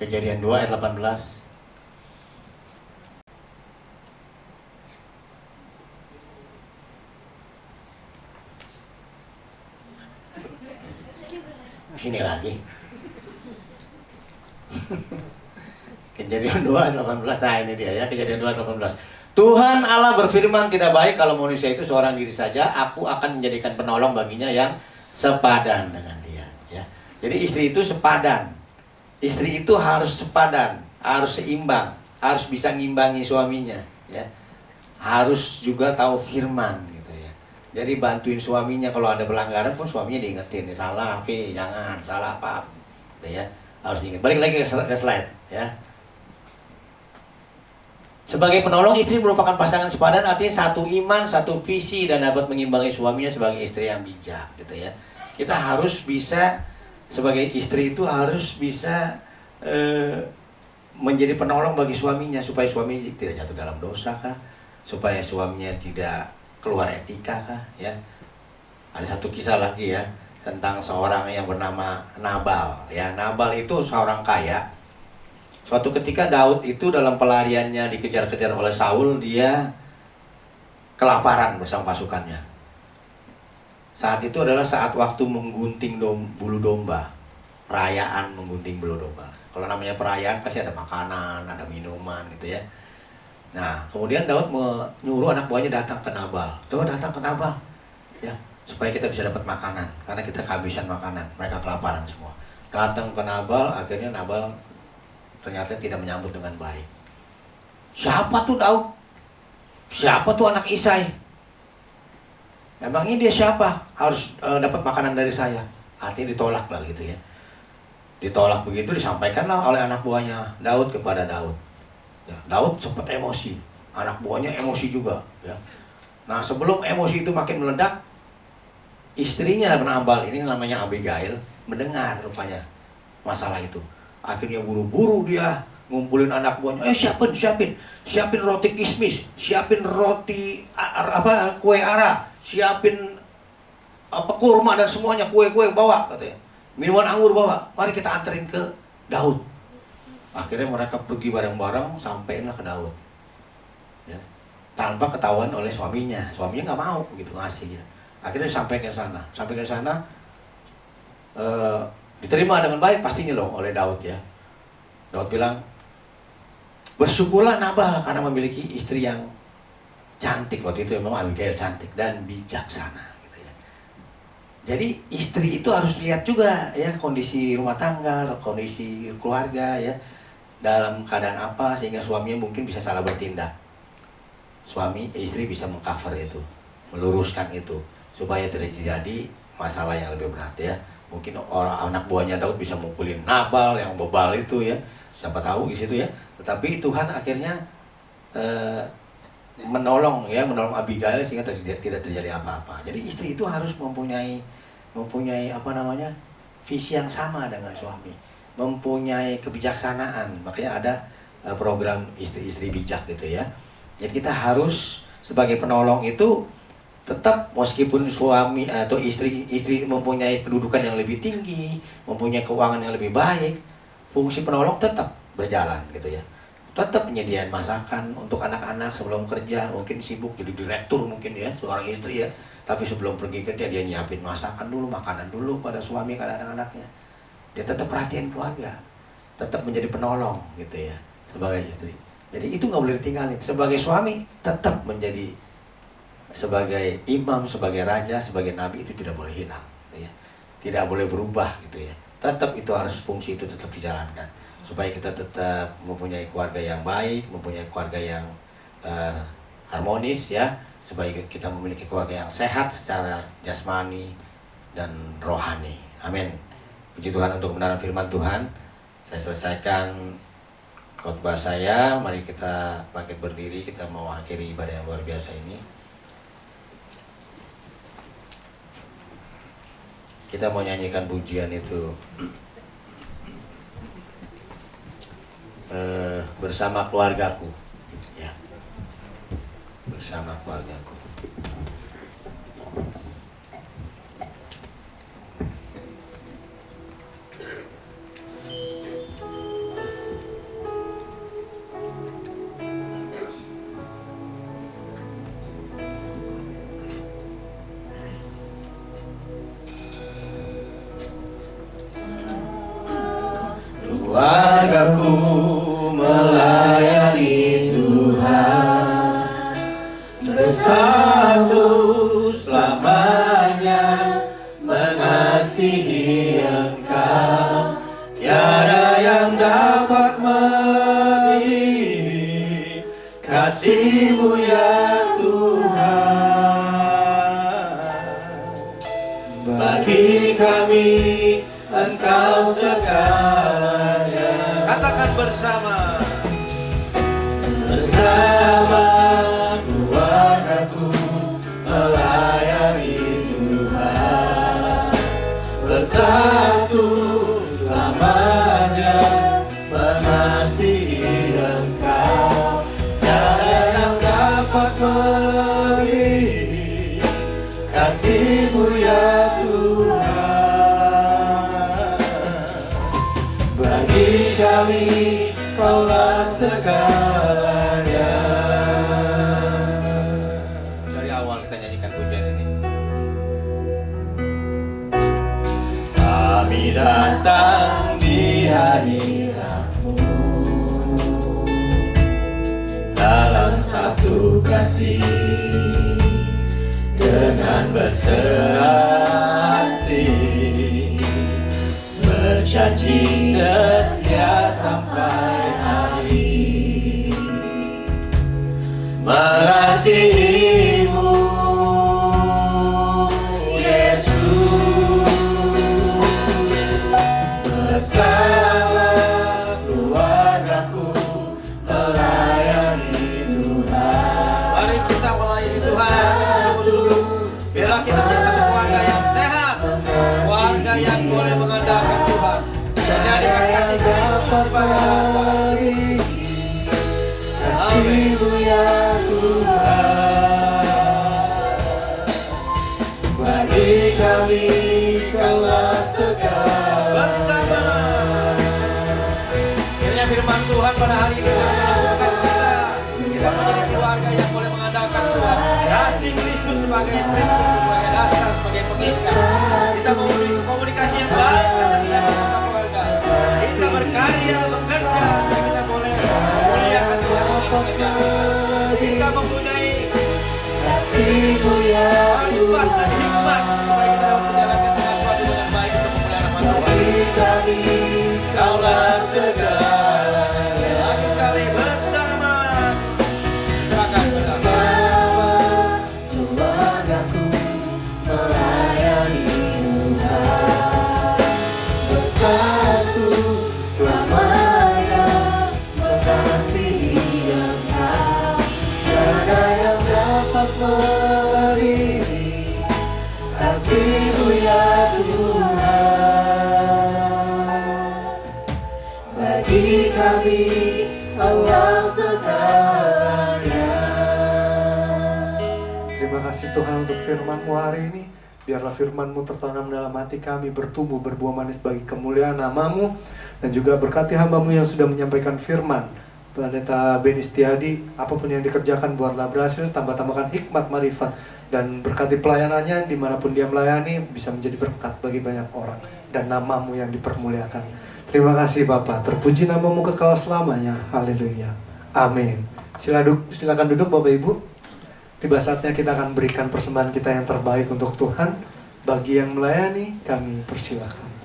Kejadian 2 ayat 18. Sini lagi. Kejadian 2 ayat 18. Nah ini dia ya, Kejadian 2 ayat 18. Tuhan Allah berfirman, tidak baik kalau manusia itu seorang diri saja. Aku akan menjadikan penolong baginya yang sepadan dengan dia. Ya. Jadi istri itu sepadan. Istri itu harus sepadan, harus seimbang, harus bisa ngimbangi suaminya. Ya. Harus juga tahu firman gitu ya. Jadi bantuin suaminya kalau ada pelanggaran pun suaminya diingetin, salah tapi jangan, salah apa gitu ya. Harus diingat. Balik lagi ke slide ya. Sebagai penolong, istri merupakan pasangan sepadan, artinya satu iman, satu visi, dan dapat mengimbangi suaminya sebagai istri yang bijak gitu ya. Kita harus bisa, sebagai istri itu harus bisa menjadi penolong bagi suaminya, supaya suami tidak jatuh dalam dosa kah, supaya suaminya tidak keluar etika kah ya. Ada satu kisah lagi ya, tentang seorang yang bernama Nabal ya. Nabal itu seorang kaya. Suatu ketika Daud itu dalam pelariannya dikejar-kejar oleh Saul, dia kelaparan bersama pasukannya. Saat itu adalah saat waktu menggunting bulu domba. Perayaan menggunting bulu domba. Kalau namanya perayaan pasti ada makanan, ada minuman gitu ya. Nah, kemudian Daud menyuruh anak buahnya datang ke Nabal. Coba datang ke Nabal, ya, supaya kita bisa dapat makanan. Karena kita kehabisan makanan, mereka kelaparan semua. Datang ke Nabal, akhirnya Nabal ternyata tidak menyambut dengan baik. Siapa tuh Daud? Siapa tuh anak Isai? Memangnya dia siapa? Harus dapat makanan dari saya. Artinya ditolak lah gitu ya. Ditolak begitu disampaikanlah oleh anak buahnya Daud kepada Daud. Ya, Daud sempat emosi, anak buahnya emosi juga. Ya. Nah sebelum emosi itu makin meledak, istrinya Nabal ini namanya Abigail mendengar rupanya masalah itu. Akhirnya buru-buru dia ngumpulin anak buahnya. Siapin roti kismis, siapin roti kue ara, siapin kurma dan semuanya kue-kue bawa katanya. Minuman anggur bawa, mari kita anterin ke Daud. Akhirnya mereka pergi bareng-bareng sampailah ke Daud. Ya. Tanpa ketahuan oleh suaminya. Suaminya nggak mau begitu ngasih ya. Akhirnya disampaikan sana. Sampai ke sana diterima dengan baik pastinya loh oleh Daud ya. Daud bilang, bersyukurlah Nabal karena memiliki istri yang cantik. Waktu itu memang Abigail cantik dan bijaksana. Jadi istri itu harus lihat juga ya kondisi rumah tangga, kondisi keluarga ya, dalam keadaan apa sehingga suaminya mungkin bisa salah bertindak. Istri bisa mengcover itu, meluruskan itu supaya tidak terjadi masalah yang lebih berat ya. Mungkin anak buahnya Daud bisa mukulin Nabal yang bebal itu ya, siapa tahu di situ ya. Tetapi Tuhan akhirnya menolong Abigail sehingga tidak terjadi apa-apa. Jadi istri itu harus mempunyai visi yang sama dengan suami, mempunyai kebijaksanaan. Makanya ada program istri-istri bijak gitu ya. Jadi kita harus sebagai penolong itu tetap meskipun suami atau istri mempunyai kedudukan yang lebih tinggi, mempunyai keuangan yang lebih baik, fungsi penolong tetap berjalan gitu ya. Tetap menyediakan masakan untuk anak-anak sebelum kerja, mungkin sibuk jadi direktur mungkin ya, seorang istri ya. Tapi sebelum pergi kerja dia nyiapin masakan dulu, makanan dulu pada suami pada anak-anaknya. Dia tetap perhatian keluarga, tetap menjadi penolong gitu ya sebagai istri. Jadi itu nggak boleh ditinggalin. Sebagai suami tetap menjadi sebagai imam, sebagai raja, sebagai nabi itu tidak boleh hilang, gitu ya. Tidak boleh berubah gitu ya. Tetap itu harus fungsi itu tetap dijalankan. Supaya kita tetap mempunyai keluarga yang baik, mempunyai keluarga yang harmonis ya, supaya kita memiliki keluarga yang sehat secara jasmani dan rohani. Amin. Puji Tuhan untuk kebenaran firman Tuhan. Saya selesaikan khotbah saya. Mari kita bangkit berdiri, kita mau akhiri ibadah yang luar biasa ini. Kita mau nyanyikan pujian itu. Bersama keluargaku ya, bersama keluargaku. Keluargaku melayani Tuhan, bersatu selamanya mengasihi Engkau. Tiada yang dapat melebihi kasih-Mu ya Tuhan. Bagi kami Engkau segalanya. Katakan bersama. Bersama keluargaku melayani Tuhan, bersatu selamanya mengasihi Engkau. Tiada yang dapat melebihi kasih-Mu ya Tuhan. Bagi kami Kaulah segalanya. Dari awal kita nyanyikan pujian ini. datang di hadiratmu dalam satu kasih dengan berserati berjanji setia sampai akhir mengasihimu Yesus bersama keluargaku melayani Tuhan. Mari kita melayani Tuhan sungguh-sungguh. Biarlah kita menjadi satu keluarga yang sehat, keluarga yang boleh mengandalkan Tuhan, menjadikan kasih Kristus sebagai dasar. Kasih-Mu ya Tuhan, bagi kami Kaulah segala. Bersama kiranya firman Tuhan pada hari ini menguatkan kita menjadi keluarga yang boleh mengandalkan Tuhan. Kasih Kristus sebagai prinsip, sebagai dasar, sebagai pengikat. Kita memberi komunikasi yang baik dengan keluarga. Kita berkarya, bekerja, supaya kita boleh memuliakan Tuhan. Kita mempunyai kasih-Mu ya Tuhan dan hikmat supaya kita dapat menjalankan sesuatu dengan baik untuk memuliakan nama Tuhan. Bagi kami Kaulah segalanya. Lagi sekali bersama serahkan bersama keluargaku melayani Tuhan bersatu selamanya mengasihi Engkau. Tiada yang dapat menandingi kasih-Mu ya Tuhan. Bagi kami Allah segalanya. Terima kasih Tuhan untuk firman-Mu hari ini. Biarlah firman-Mu tertanam dalam hati kami, bertumbuh, berbuah manis bagi kemuliaan nama-Mu. Dan juga berkati hamba-Mu yang sudah menyampaikan firman, Pendeta Beni Setiadi, apapun yang dikerjakan buatlah berhasil, tambah-tambahkan hikmat marifat, dan berkati pelayanannya dimanapun dia melayani, bisa menjadi berkat bagi banyak orang, dan nama-Mu yang dipermuliakan. Terima kasih Bapa, terpuji nama-Mu kekal selamanya, haleluya, amin. Silakan duduk Bapak Ibu. Tiba saatnya kita akan berikan persembahan kita yang terbaik untuk Tuhan. Bagi yang melayani, kami persilakan.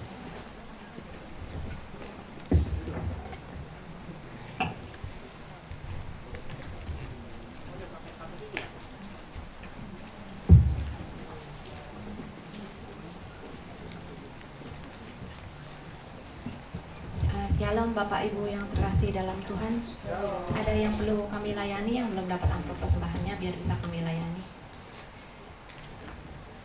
Shalom Bapak Ibu yang terkasih dalam Tuhan. Ada yang perlu kami layani yang belum dapat amplop persembahannya, biar bisa kami layani.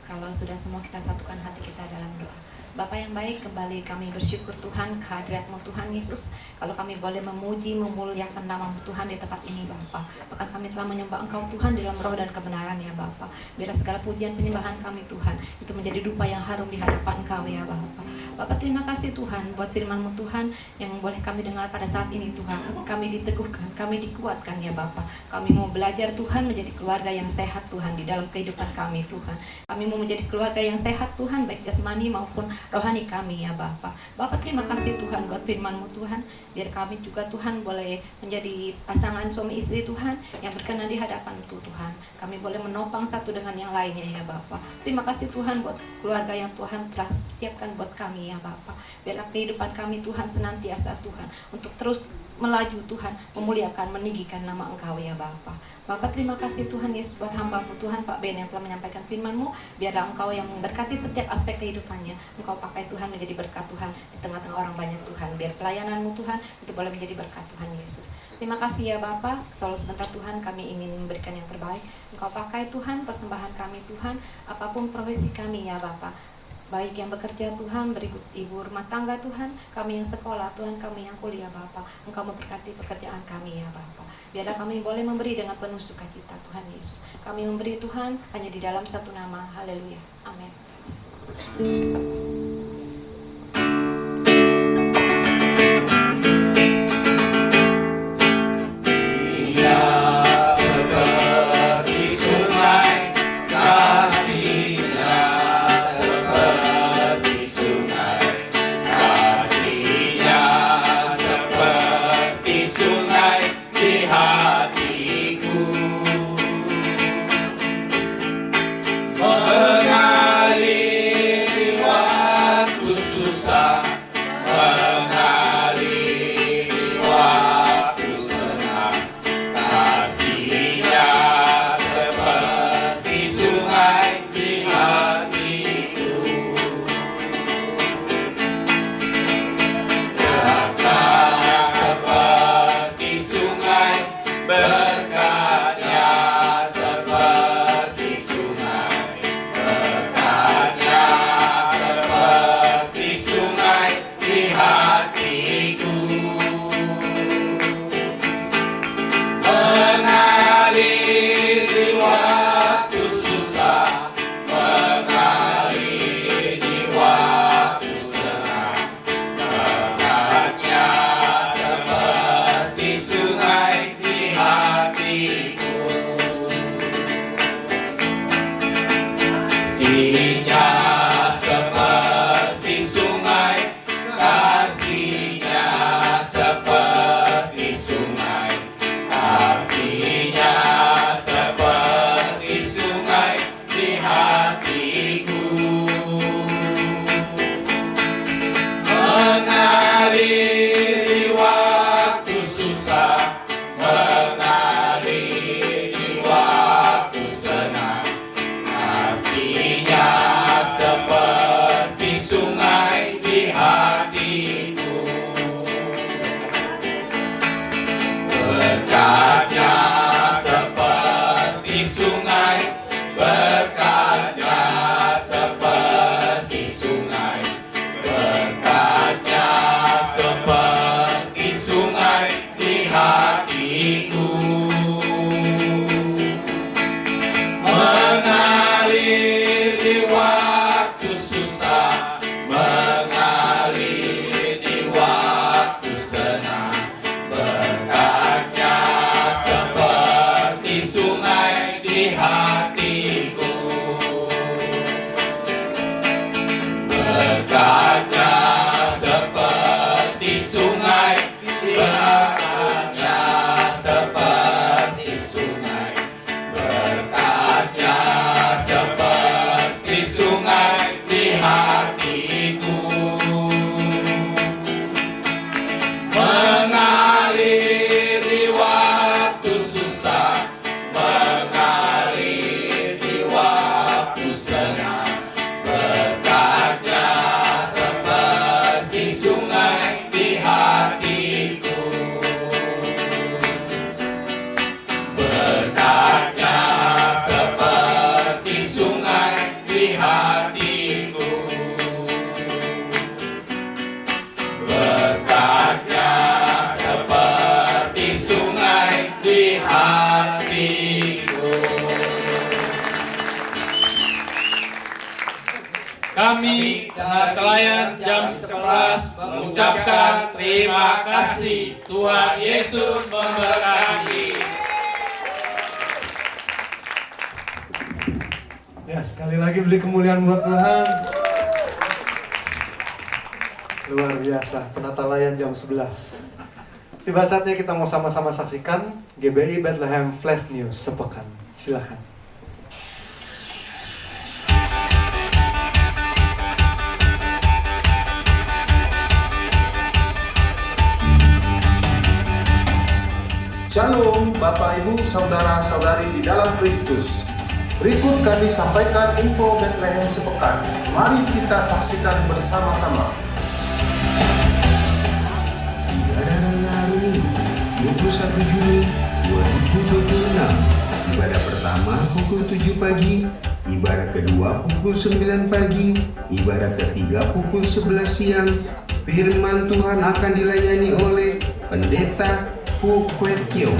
Kalau sudah semua, kita satukan hati kita dalam doa. Bapa yang baik, kembali kami bersyukur Tuhan kehadirat-Mu Tuhan Yesus. Kalau kami boleh memuji, memuliakan nama-Mu Tuhan di tempat ini Bapa. Bahkan kami telah menyembah Engkau Tuhan dalam roh dan kebenaran ya Bapa. Biarlah segala pujian penyembahan kami Tuhan itu menjadi dupa yang harum di hadapan Engkau ya Bapa. Bapa terima kasih Tuhan buat firman-Mu Tuhan yang boleh kami dengar pada saat ini Tuhan. Kami diteguhkan, kami dikuatkan ya Bapa. Kami mau belajar Tuhan menjadi keluarga yang sehat Tuhan di dalam kehidupan kami Tuhan. Kami mau menjadi keluarga yang sehat Tuhan, baik jasmani maupun rohani kami ya Bapa. Bapa terima kasih Tuhan buat firman-Mu Tuhan. Biar kami juga Tuhan boleh menjadi pasangan suami istri Tuhan yang berkenan di hadapan-Mu Tuhan. Kami boleh menopang satu dengan yang lainnya ya Bapa. Terima kasih Tuhan buat keluarga yang Tuhan telah siapkan buat kami ya Bapa. Biarlah kehidupan kami Tuhan senantiasa Tuhan untuk terus melaju Tuhan, memuliakan, meninggikan nama Engkau ya Bapa. Bapa terima kasih Tuhan Yesus buat hamba-Mu Tuhan Pak Ben yang telah menyampaikan firman-Mu. Biarlah Engkau yang memberkati setiap aspek kehidupannya. Engkau pakai Tuhan menjadi berkat Tuhan di tengah-tengah orang banyak Tuhan. Biar pelayanan-Mu Tuhan itu boleh menjadi berkat Tuhan Yesus. Terima kasih ya Bapa. Selalu sebentar Tuhan kami ingin memberikan yang terbaik. Engkau pakai Tuhan persembahan kami Tuhan, apapun profesi kami ya Bapa. Baik yang bekerja Tuhan, ibu rumah tangga Tuhan, kami yang sekolah Tuhan, kami yang kuliah Bapa. Engkau memberkati pekerjaan kami ya Bapa. Biarlah kami boleh memberi dengan penuh sukacita Tuhan Yesus. Kami memberi Tuhan hanya di dalam satu nama. Haleluya. Amin. kami pelayan jam 11 mengucapkan terima kasih. Tuhan Yesus memberkati. Ya, sekali lagi beri kemuliaan buat Tuhan. Luar biasa, penata layan jam 11. Tiba saatnya kita mau sama-sama saksikan GBI Bethlehem Flash News sepekan. Silakan. Shalom Bapak Ibu Saudara-saudari di dalam Kristus. Berikut kami sampaikan info Bethlehem sepekan. Mari kita saksikan bersama-sama. Ibadah Raya hari Minggu 21 Juni 2026. Ibadah pertama pukul 7 pagi, ibadah kedua pukul 9 pagi, ibadah ketiga pukul 11 siang. Firman Tuhan akan dilayani oleh Pendeta Pu Kwet Kiong.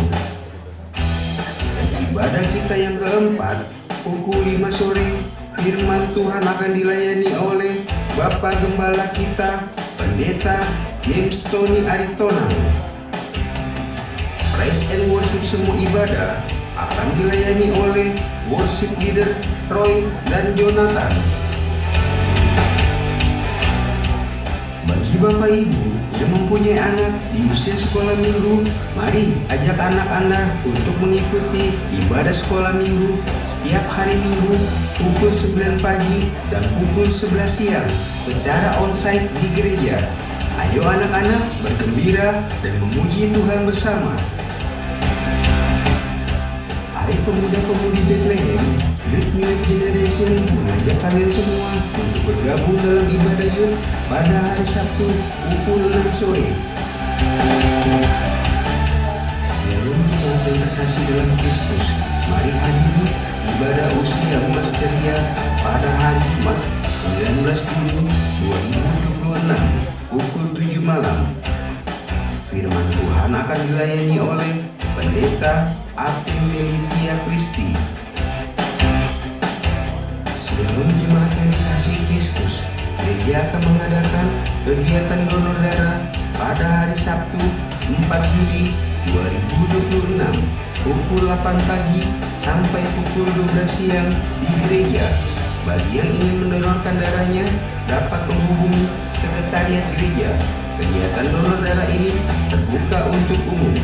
Dan ibadah kita yang keempat pukul 5 sore, firman Tuhan akan dilayani oleh Bapak Gembala kita, Pendeta James Tony Aritonang. Praise and worship semua ibadah akan dilayani oleh worship leader Roy dan Jonathan. Bagi Bapak Ibu yang mempunyai anak di usia sekolah minggu, mari ajak anak Anda untuk mengikuti ibadah sekolah minggu setiap hari Minggu pukul 9 pagi dan pukul 11 siang secara onsite di gereja. Ayo anak-anak bergembira dan memuji Tuhan bersama. Hari Pemuda-Pemudi Bethlehem Youth New Generation mengajak kalian semua untuk bergabung dalam ibadah youth pada hari Sabtu pukul 6 sore. Shalom jemaat yang terkasih dalam Kristus. Mari hadiri ibadah usia emas ceria pada hari Jumat 19 Juni 2026 pukul 7 malam. Firman Tuhan akan dilayani oleh Pendeta Atin Melitia Kristi. Shalom jemaat yang dikasihi Kristus. Gereja akan mengadakan kegiatan donor darah pada hari Sabtu 4 Juli 2026 pukul 8 pagi sampai pukul 12 siang di gereja. Bagi yang ingin mendonorkan darahnya dapat menghubungi sekretariat gereja. Kegiatan donor darah ini terbuka untuk umum.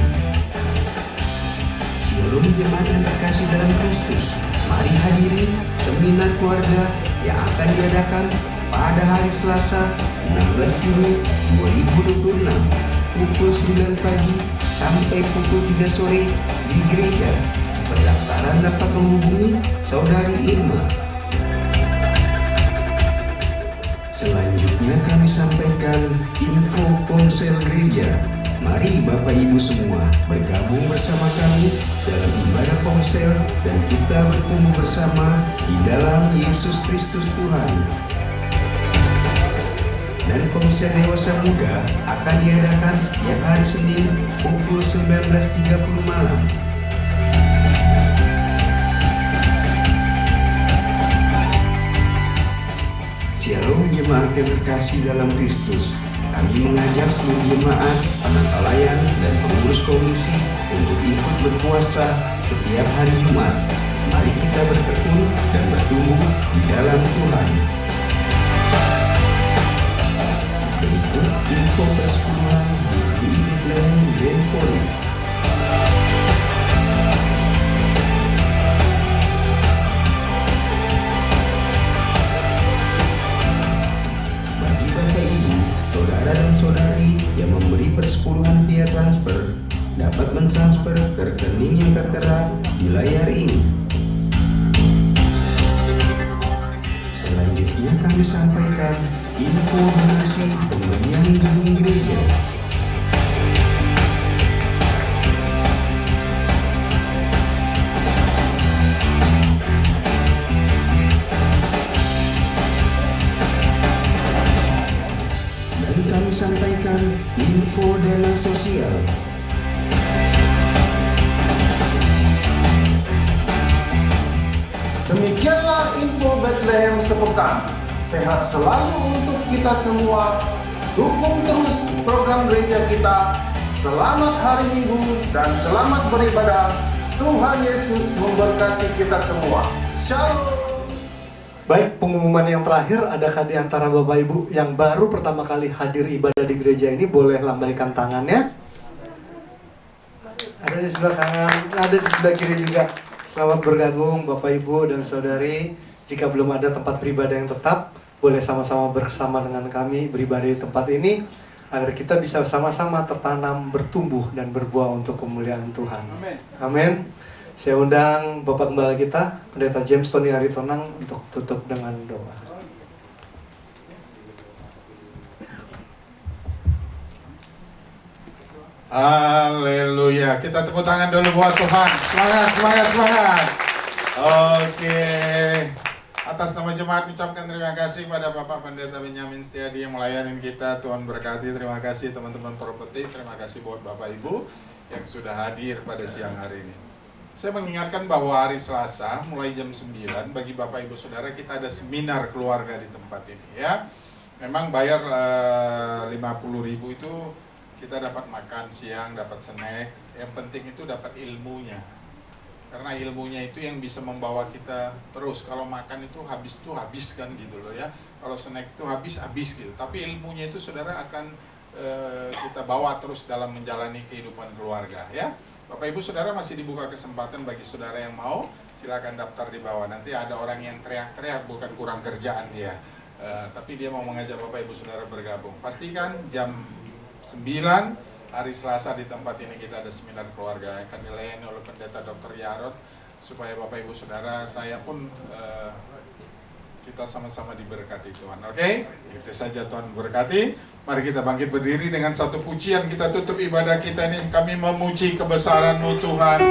Shalom jemaat yang terkasih dalam Kristus. Mari hadiri seminar keluarga yang akan diadakan pada hari Selasa 16 Juni 2026 pukul 9 pagi sampai pukul 3 sore di gereja. Pendaftaran dapat menghubungi Saudari Irma. Selanjutnya kami sampaikan info ponsel gereja. Mari Bapak Ibu semua bergabung bersama kami dalam ibadah ponsel dan kita bertumbuh bersama di dalam Yesus Kristus Tuhan. Dan ponsel dewasa muda akan diadakan setiap hari Senin pukul 19.30 malam. Shalom jemaat yang terkasih dalam Kristus. Kami mengajak seluruh jemaat, penata layan, dan pengurus komisi untuk ikut berpuasa setiap hari Jumat. Mari kita bertekun dan bertumbuh di dalam Tuhan. Berikut info persepuluhan di Bethlehem Grand Police. Bagi Bapak Ibu, saudara dan saudari yang memberi persepuluhan via transfer dapat mentransfer ke rekening yang tertera di layar ini. Selanjutnya kami sampaikan info donasi pembelian gedung gereja. Dan kami sampaikan info dana sosial. Demikianlah info Bethlehem sepekan. sehat selalu untuk kita semua. Dukung terus program gereja kita. Selamat hari Minggu dan selamat beribadah. Tuhan Yesus memberkati kita semua. Shalom. Baik, pengumuman yang terakhir, adakah di antara Bapak Ibu yang baru pertama kali hadir ibadah di gereja ini boleh lambaikan tangannya? Ada di sebelah kanan, ada di sebelah kiri juga. Selamat bergabung Bapak Ibu dan Saudari. Jika belum ada tempat beribadah yang tetap, boleh sama-sama bersama dengan kami beribadah di tempat ini, agar kita bisa sama-sama tertanam, bertumbuh, dan berbuah untuk kemuliaan Tuhan. Amin. Saya undang Bapak Gembala kita, Pendeta James Tony Aritonang, untuk tutup dengan doa. Haleluya. Kita tepuk tangan dulu buat Tuhan. Semangat, semangat, semangat. Oke. Atas nama jemaat ucapkan terima kasih pada Bapak Pendeta Benyamin Setiadi yang melayani kita. Tuhan berkati. Terima kasih teman-teman properti. Terima kasih buat Bapak Ibu yang sudah hadir pada siang hari ini. Saya mengingatkan bahwa hari Selasa mulai jam 9 bagi Bapak Ibu Saudara kita ada seminar keluarga di tempat ini ya. Memang bayar 50.000 itu kita dapat makan siang, dapat snack. Yang penting itu dapat ilmunya. Karena ilmunya itu yang bisa membawa kita terus. Kalau makan itu habis kan gitu loh ya. Kalau snack itu habis gitu. Tapi ilmunya itu saudara akan kita bawa terus dalam menjalani kehidupan keluarga ya. Bapak Ibu Saudara masih dibuka kesempatan bagi saudara yang mau, silakan daftar di bawah. Nanti ada orang yang teriak-teriak bukan kurang kerjaan dia, tapi dia mau mengajak Bapak Ibu Saudara bergabung. Pastikan jam 9 hari Selasa di tempat ini kita ada seminar keluarga yang akan dilayani oleh Pendeta Dr. Yarod, supaya Bapak Ibu Saudara, saya pun kita sama-sama diberkati Tuhan. Oke? Itu saja, Tuhan berkati. Mari kita bangkit berdiri dengan satu pujian, kita tutup ibadah kita ini. Kami memuji kebesaran-Mu Tuhan.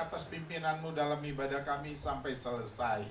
Atas pimpinan-Mu dalam ibadah kami sampai selesai.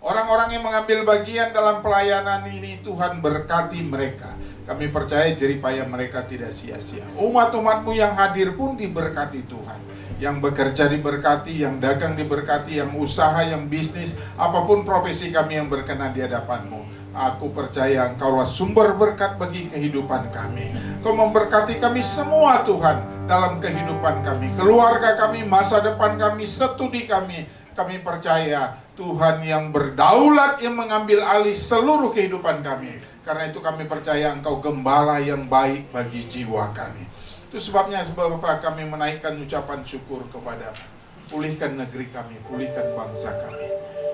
Orang-orang yang mengambil bagian dalam pelayanan ini, Tuhan berkati mereka. Kami percaya jeripaya mereka tidak sia-sia. Umat-umat-Mu yang hadir pun diberkati Tuhan. Yang bekerja diberkati, yang dagang diberkati, yang usaha, yang bisnis, apapun profesi kami yang berkenan di hadapan-Mu. Aku percaya Engkaulah sumber berkat bagi kehidupan kami. Kau memberkati kami semua Tuhan dalam kehidupan kami, keluarga kami, masa depan kami, studi kami. Kami percaya Tuhan yang berdaulat yang mengambil alih seluruh kehidupan kami. Karena itu kami percaya Engkau gembala yang baik bagi jiwa kami. Itu sebabnya Bapak kami menaikkan ucapan syukur kepada-Mu. Pulihkan negeri kami, pulihkan bangsa kami.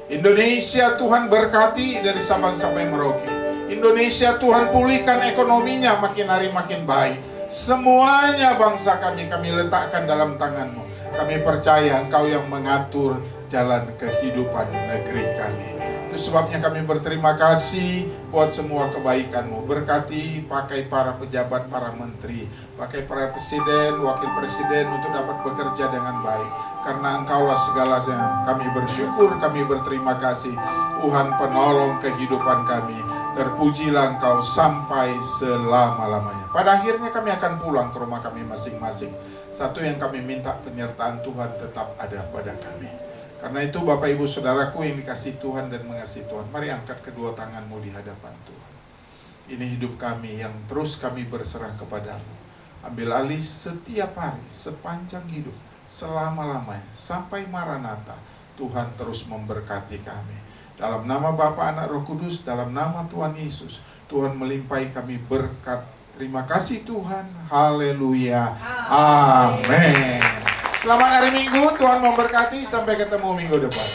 Indonesia Tuhan berkati dari Sabang sampai Merauke. Indonesia Tuhan pulihkan ekonominya makin hari makin baik. Semuanya bangsa kami letakkan dalam tangan-Mu. Kami percaya Engkau yang mengatur jalan kehidupan negeri kami. Itu sebabnya kami berterima kasih buat semua kebaikan-Mu. Berkati, pakai para pejabat, para menteri, pakai para presiden, wakil presiden untuk dapat bekerja dengan baik. Karena Engkaulah segalanya. Kami bersyukur, kami berterima kasih. Tuhan penolong kehidupan kami. Terpujilah Engkau sampai selama-lamanya. Pada akhirnya kami akan pulang ke rumah kami masing-masing. Satu yang kami minta, penyertaan Tuhan tetap ada pada kami. Karena itu Bapak Ibu Saudaraku yang dikasihi Tuhan dan mengasihi Tuhan, mari angkat kedua tanganmu di hadapan Tuhan. Ini hidup kami yang terus kami berserah kepadamu. Ambil alih setiap hari, sepanjang hidup, selama-lamanya, sampai Maranatha. Tuhan terus memberkati kami. Dalam nama Bapa, Anak, Roh Kudus, dalam nama Tuhan Yesus, Tuhan melimpahi kami berkat. Terima kasih Tuhan. Haleluya. Amin. Selamat hari Minggu, Tuhan memberkati. Sampai ketemu minggu depan.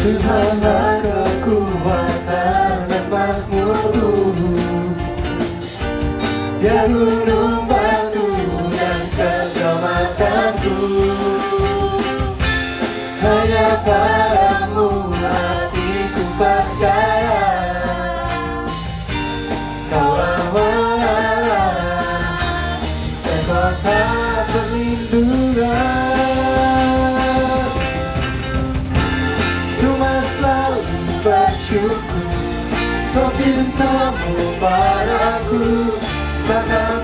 Tuhanlah kekuatan dan mazmurku, Dia gunung batu dan keselamatanku. Hanya padamu hatiku percaya, Kaulah menara dan kota perlindungan. Bersyukur, sebab cintamu padaku takkan